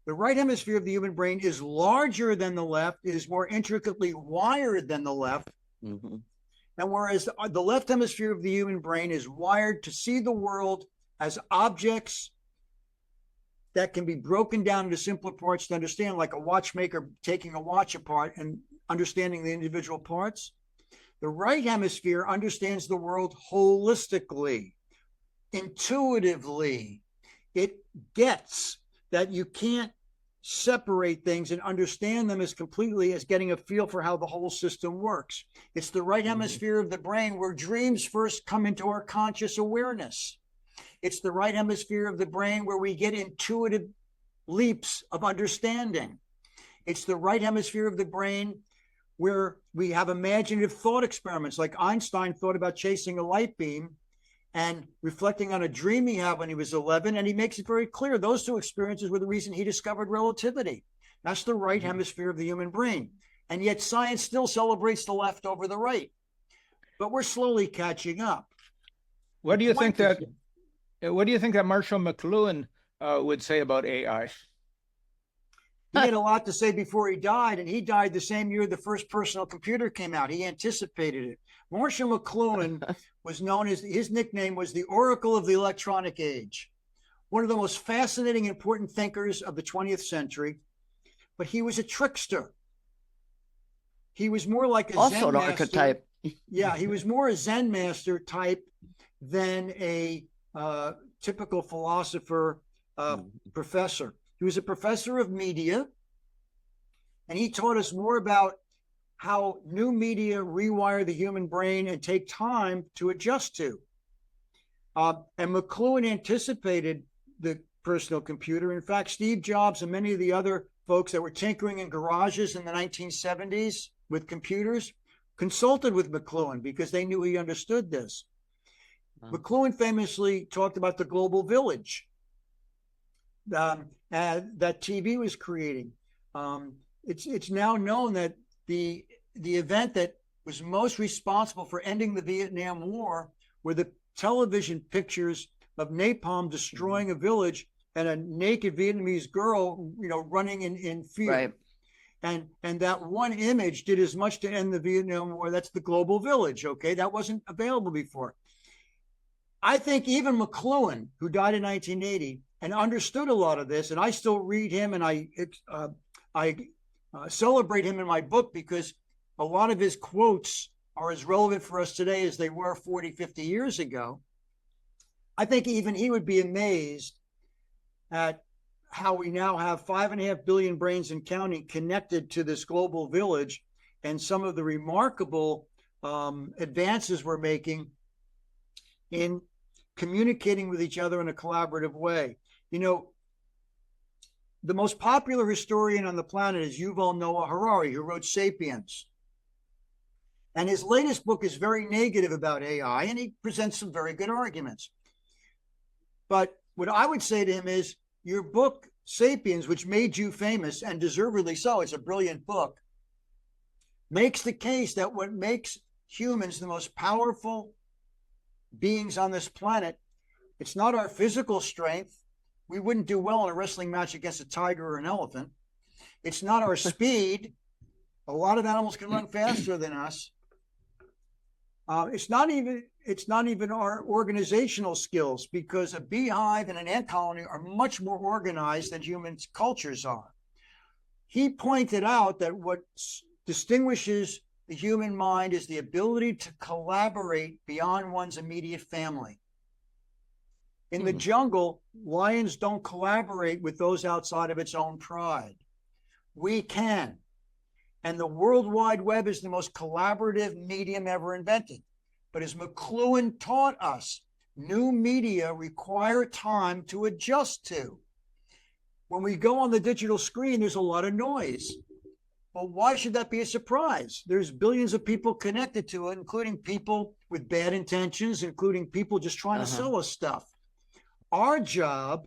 the right hemisphere of the human brain is larger than the left, it is more intricately wired than the left. Mm-hmm. And whereas the left hemisphere of the human brain is wired to see the world as objects that can be broken down into simpler parts to understand, like a watchmaker taking a watch apart and understanding the individual parts, the right hemisphere understands the world holistically, intuitively. It gets that you can't separate things and understand them as completely as getting a feel for how the whole system works. It's the right hemisphere of the brain where dreams first come into our conscious awareness. It's the right hemisphere of the brain where we get intuitive leaps of understanding. It's the right hemisphere of the brain where we have imaginative thought experiments, like Einstein thought about chasing a light beam and reflecting on a dream he had when he was 11, and he makes it very clear those two experiences were the reason he discovered relativity. That's the right hemisphere of the human brain. And yet science still celebrates the left over the right. But we're slowly catching up. What do you think that Marshall McLuhan would say about AI? He had a lot to say before he died, and he died the same year the first personal computer came out. He anticipated it. Marshall McLuhan was known as, his nickname was the Oracle of the Electronic Age, one of the most fascinating, important thinkers of the 20th century, but he was a trickster. He was more like a also Zen an master. Archetype. Yeah, he was more a Zen master type than a typical philosopher professor. He was a professor of media, and he taught us more about how new media rewire the human brain and take time to adjust to. And McLuhan anticipated the personal computer. In fact, Steve Jobs and many of the other folks that were tinkering in garages in the 1970s with computers consulted with McLuhan because they knew he understood this. McLuhan famously talked about the global village that TV was creating. It's now known that the event that was most responsible for ending the Vietnam War were the television pictures of napalm destroying a village and a naked Vietnamese girl, running in fear. Right. And that one image did as much to end the Vietnam War. That's the global village. Okay, that wasn't available before. I think even McLuhan, who died in 1980 and understood a lot of this, and I still read him and I celebrate him in my book because a lot of his quotes are as relevant for us today as they were 40, 50 years ago. I think even he would be amazed at how we now have 5.5 billion brains and counting connected to this global village, and some of the remarkable advances we're making in communicating with each other in a collaborative way. The most popular historian on the planet is Yuval Noah Harari, who wrote *Sapiens*. And his latest book is very negative about AI, and he presents some very good arguments. But what I would say to him is, your book, *Sapiens*, which made you famous, and deservedly so, it's a brilliant book, makes the case that what makes humans the most powerful beings on this planet, it's not our physical strength. We wouldn't do well in a wrestling match against a tiger or an elephant. It's not our speed. A lot of animals can run faster than us. It's not even our organizational skills, because a beehive and an ant colony are much more organized than human cultures are. He pointed out that what distinguishes the human mind is the ability to collaborate beyond one's immediate family. In the jungle, lions don't collaborate with those outside of its own pride. We can. And the World Wide Web is the most collaborative medium ever invented. But as McLuhan taught us, new media require time to adjust to. When we go on the digital screen, there's a lot of noise. Well, why should that be a surprise? There's billions of people connected to it, including people with bad intentions, including people just trying to sell us stuff. Our job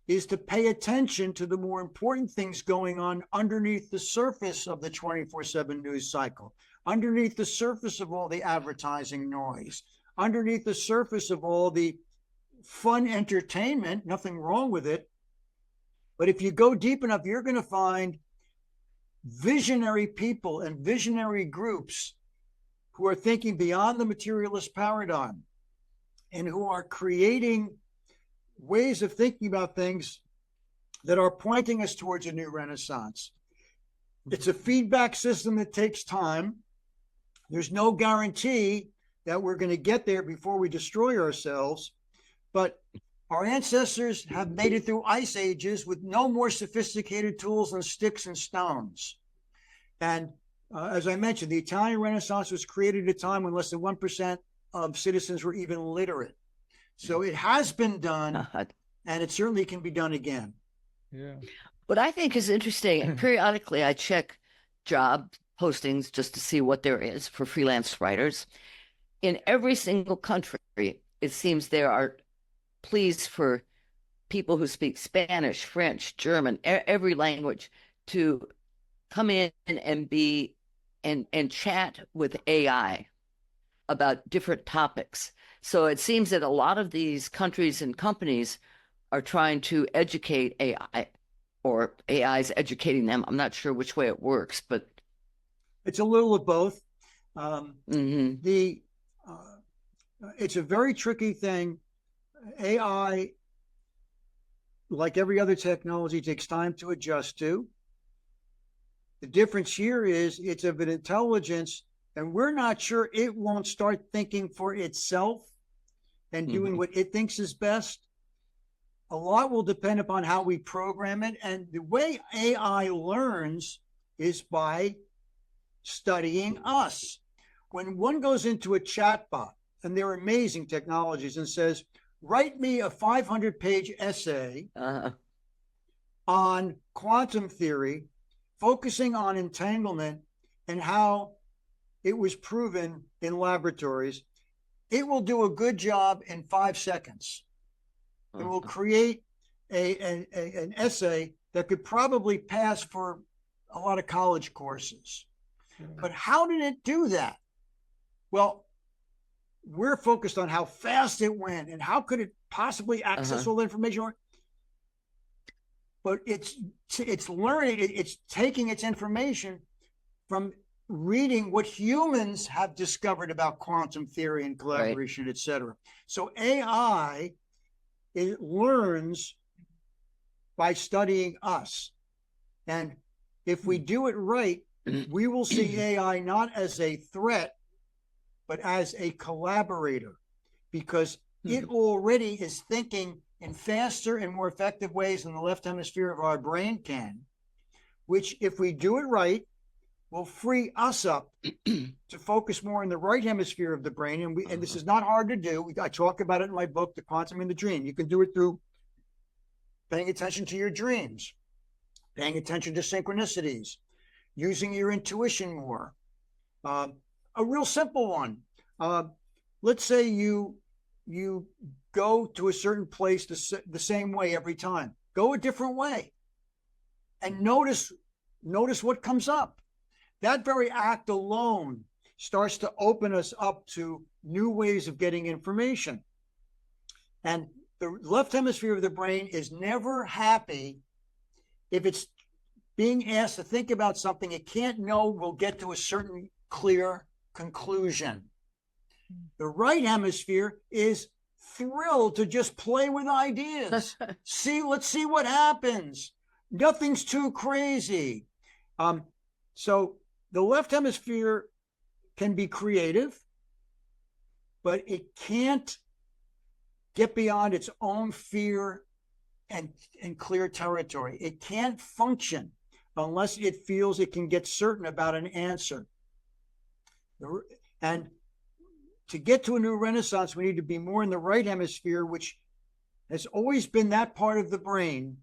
is to pay attention to the more important things going on underneath the surface of the 24/7 news cycle, underneath the surface of all the advertising noise, underneath the surface of all the fun entertainment, nothing wrong with it. But if you go deep enough, you're going to find visionary people and visionary groups who are thinking beyond the materialist paradigm and who are creating ways of thinking about things that are pointing us towards a new renaissance. It's a feedback system that takes time. There's no guarantee that we're going to get there before we destroy ourselves, but our ancestors have made it through ice ages with no more sophisticated tools than sticks and stones. And as I mentioned, the Italian Renaissance was created at a time when less than 1% of citizens were even literate. So it has been done, and it certainly can be done again. Yeah. What I think is interesting, periodically I check job postings just to see what there is for freelance writers. In every single country, it seems there are pleas for people who speak Spanish, French, German, every language to come in and be and chat with AI about different topics. So it seems that a lot of these countries and companies are trying to educate AI, or AI is educating them. I'm not sure which way it works, but it's a little of both. It's a very tricky thing. AI, like every other technology, takes time to adjust to. The difference here is it's of an intelligence, and we're not sure it won't start thinking for itself and doing what it thinks is best. A lot will depend upon how we program it. And the way AI learns is by studying us. When one goes into a chatbot, and they're amazing technologies, and says, write me a 500-page essay on quantum theory, focusing on entanglement and how it was proven in laboratories, it will do a good job in 5 seconds. It will create an essay that could probably pass for a lot of college courses. But how did it do that? Well, we're focused on how fast it went and how could it possibly access all the information. But it's learning, it's taking its information from reading what humans have discovered about quantum theory and collaboration, et cetera. So AI, it learns by studying us. And if we do it right, we will see AI not as a threat, but as a collaborator, because it already is thinking in faster and more effective ways than the left hemisphere of our brain can, which, if we do it right, will free us up to focus more in the right hemisphere of the brain. And this is not hard to do. I talk about it in my book, The Quantum in the Dream. You can do it through paying attention to your dreams, paying attention to synchronicities, using your intuition more. A real simple one. Let's say you go to a certain place the same way every time. Go a different way and notice what comes up. That very act alone starts to open us up to new ways of getting information. And the left hemisphere of the brain is never happy if it's being asked to think about something it can't know will get to a certain clear conclusion. The right hemisphere is thrilled to just play with ideas. Let's see what happens. Nothing's too crazy. So the left hemisphere can be creative, but it can't get beyond its own fear and clear territory. It can't function unless it feels it can get certain about an answer. And to get to a new renaissance, we need to be more in the right hemisphere, which has always been that part of the brain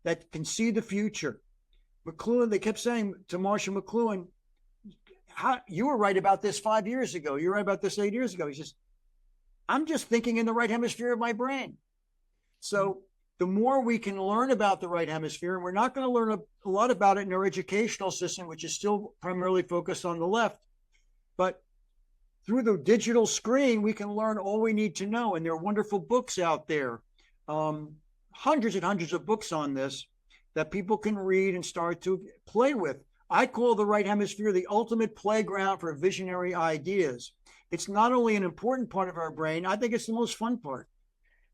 that can see the future. McLuhan, they kept saying to Marshall McLuhan, you were right about this 5 years ago. You're right about this 8 years ago. He says, I'm just thinking in the right hemisphere of my brain. So the more we can learn about the right hemisphere, and we're not going to learn a lot about it in our educational system, which is still primarily focused on the left, but through the digital screen, we can learn all we need to know. And there are wonderful books out there, hundreds and hundreds of books on this that people can read and start to play with. I call the right hemisphere the ultimate playground for visionary ideas. It's not only an important part of our brain, I think it's the most fun part.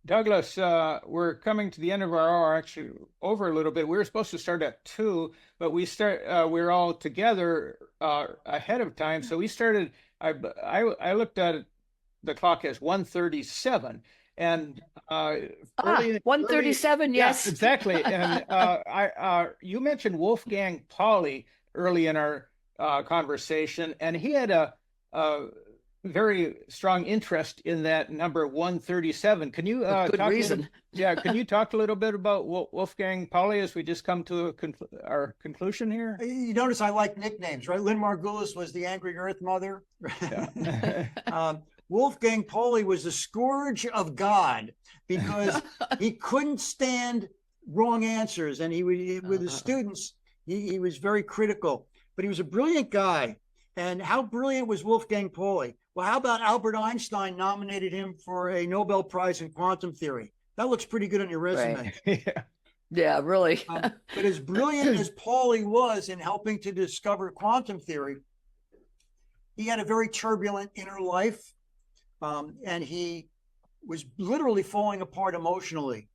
Douglas, we're coming to the end of our hour, actually over a little bit. We were supposed to start at 2, but we're all together ahead of time. So we started, I looked at the clock as 1:37. And 1:37, yes. Yeah, exactly. And you mentioned Wolfgang Pauli early in our conversation, and he had a very strong interest in that number 137. Can you good reason? Can you talk a little bit about Wolfgang Pauli as we just come to our conclusion here? You notice I like nicknames, right? Lynn Margulis was the Angry Earth Mother. Yeah. Wolfgang Pauli was the scourge of God because he couldn't stand wrong answers, and he would, with his students, he was very critical. But he was a brilliant guy. And how brilliant was Wolfgang Pauli? Well, how about Albert Einstein nominated him for a Nobel Prize in quantum theory? That looks pretty good on your resume. Right. Yeah, really. But as brilliant as Pauli was in helping to discover quantum theory, he had a very turbulent inner life, and he was literally falling apart emotionally.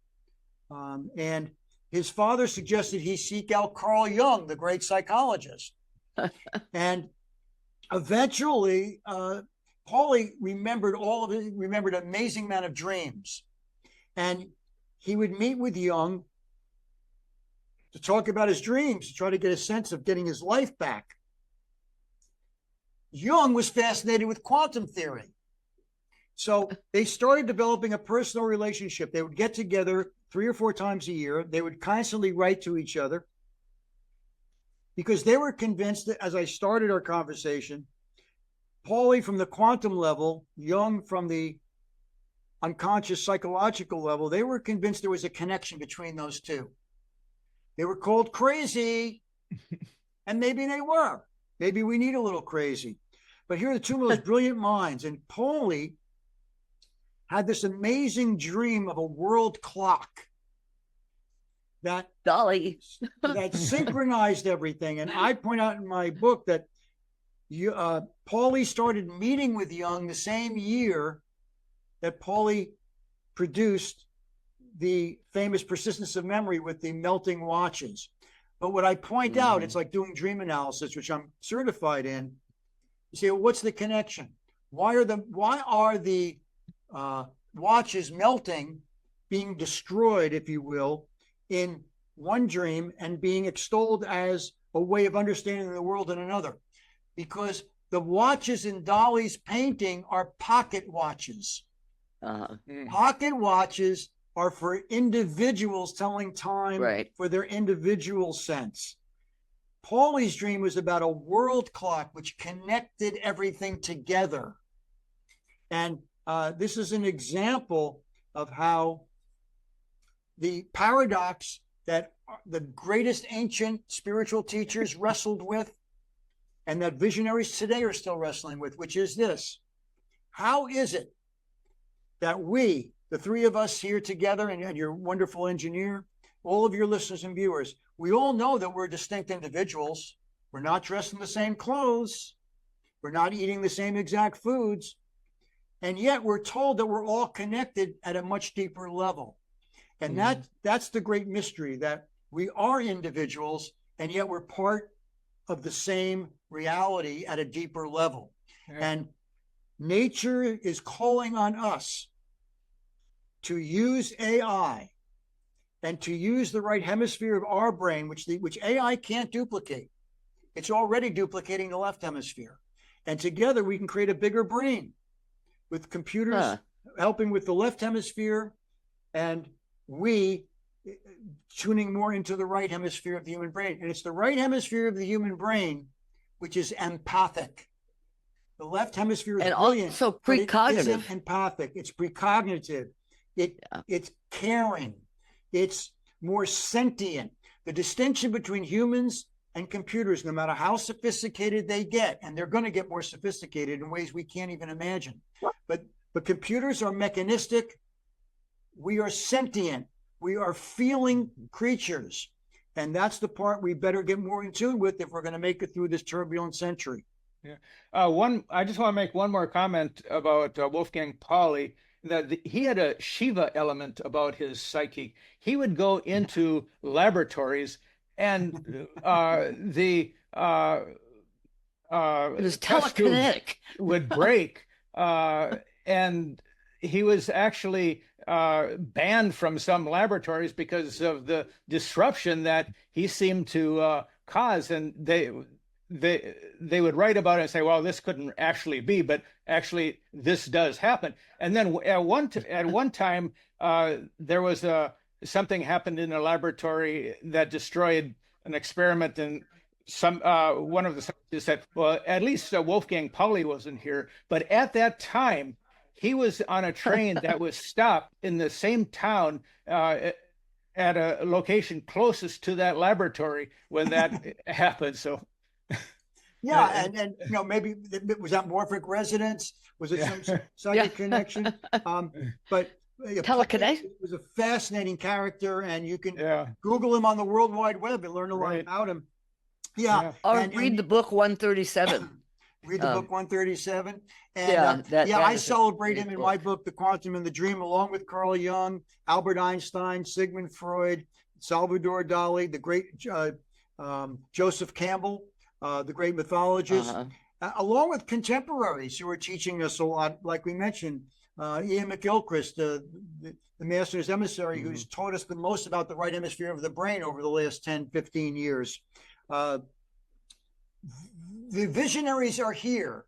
And his father suggested he seek out Carl Jung, the great psychologist. And eventually, Pauli remembered remembered an amazing amount of dreams. And he would meet with Jung to talk about his dreams, to try to get a sense of getting his life back. Jung was fascinated with quantum theory. So they started developing a personal relationship. They would get together 3 or 4 times a year. They would constantly write to each other because they were convinced that, as I started our conversation, Pauli from the quantum level, Jung from the unconscious psychological level, they were convinced there was a connection between those two. They were called crazy, and maybe they were. Maybe we need a little crazy. But here are the two most brilliant minds. And Paulie had this amazing dream of a world clock that Dolly. that synchronized everything. And I point out in my book that Paulie started meeting with Jung the same year that Paulie produced the famous persistence of memory with the melting watches. But what I point out, it's like doing dream analysis, which I'm certified in. You say, well, what's the connection? Why are the watches melting, being destroyed, if you will, in one dream and being extolled as a way of understanding the world in another? Because the watches in Dolly's painting are pocket watches. Pocket watches are for individuals telling time for their individual sense. Paulie's dream was about a world clock which connected everything together. And this is an example of how the paradox that the greatest ancient spiritual teachers wrestled with and that visionaries today are still wrestling with, which is this: how is it that we, the three of us here together, and your wonderful engineer, all of your listeners and viewers, we all know that we're distinct individuals. We're not dressed in the same clothes. We're not eating the same exact foods. And yet we're told that we're all connected at a much deeper level. And that's the great mystery, that we are individuals, and yet we're part of the same reality at a deeper level. And nature is calling on us to use AI and to use the right hemisphere of our brain, which AI can't duplicate. It's already duplicating the left hemisphere. And together we can create a bigger brain with computers helping with the left hemisphere, and we tuning more into the right hemisphere of the human brain. And it's the right hemisphere of the human brain which is empathic. The left hemisphere is brilliant, also precognitive. It isn't empathic. It's precognitive. It's caring. It's more sentient. The distinction between humans and computers, no matter how sophisticated they get, and they're going to get more sophisticated in ways we can't even imagine. But computers are mechanistic. We are sentient. We are feeling creatures. And that's the part we better get more in tune with if we're going to make it through this turbulent century. Yeah. I just want to make one more comment about Wolfgang Pauli, that he had a Shiva element about his psyche. He would go into laboratories and it was telekinetic. Would break, and he was actually banned from some laboratories because of the disruption that he seemed to cause. And they would write about it and say, well, this couldn't actually be, but actually this does happen. And then at one time, there was something happened in a laboratory that destroyed an experiment, and one of the scientists said, well, at least Wolfgang Pauli wasn't here. But at that time, he was on a train that was stopped in the same town at a location closest to that laboratory when that happened. So, yeah, and maybe was that morphic resonance? Was it some psychic connection? But telekinetic. It was a fascinating character, and you can Google him on the World Wide Web and learn a lot about him. Yeah, or read the book 137. Read the book 137. And I celebrate him in my book, The Quantum and the Dream, along with Carl Jung, Albert Einstein, Sigmund Freud, Salvador Dali, the great Joseph Campbell, the great mythologist, along with contemporaries who are teaching us a lot, like we mentioned, Ian McGilchrist, the master's emissary, who's taught us the most about the right hemisphere of the brain over the last 10, 15 years. The visionaries are here.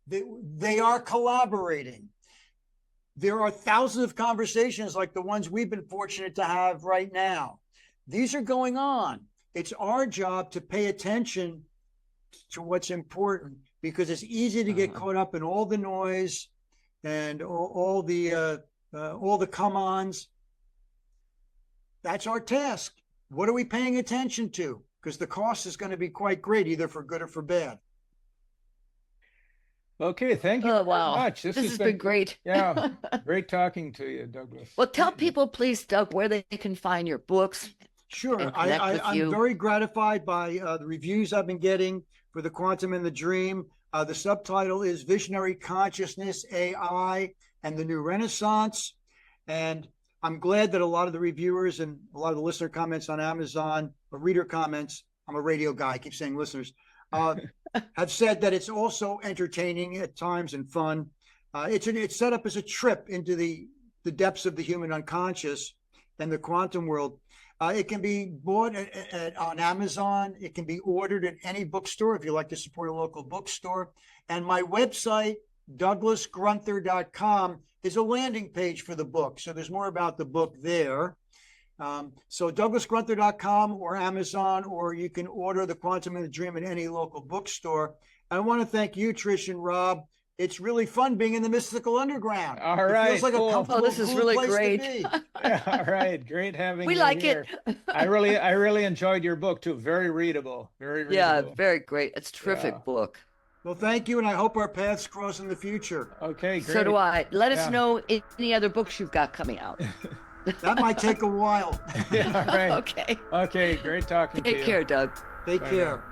They are collaborating. There are thousands of conversations like the ones we've been fortunate to have right now. These are going on. It's our job to pay attention to what's important, because it's easy to get caught up in all the noise and all the come-ons. That's our task. What are we paying attention to? because the cost is going to be quite great, either for good or for bad. Okay, thank you Oh, very wow. much. This has been great. Yeah, great talking to you, Douglas. Well, tell people, please, Doug, where they can find your books. Sure. And connect with I'm you. very gratified by the reviews I've been getting for The Quantum and the Dream. The subtitle is Visionary Consciousness, AI, and the New Renaissance. And I'm glad that a lot of the reviewers and a lot of the listener comments on Amazon, or reader comments, I'm a radio guy, I keep saying listeners, have said that it's also entertaining at times and fun. It's set up as a trip into the depths of the human unconscious and the quantum world. It can be bought on Amazon. It can be ordered at any bookstore if you like to support a local bookstore. And my website, douglasgrunther.com, is a landing page for the book. So there's more about the book there. So douglasgrunther.com or Amazon, or you can order The Quantum and the Dream at any local bookstore. I want to thank you, Trish and Rob. It's really fun being in the mystical underground. All right, It feels like cool. a comfortable, Oh, this is cool really place great. to be. Yeah, all right, great having We you like here. it. I really enjoyed your book too. Very readable. Very readable. Yeah, very great. It's a terrific Yeah. book. Well, thank you, and I hope our paths cross in the future. Okay, great. So do I. Let us Yeah. know any other books you've got coming out. That might take a while. Yeah, all right. Okay. Okay, great talking to you. Take care, Doug. Take Bye care.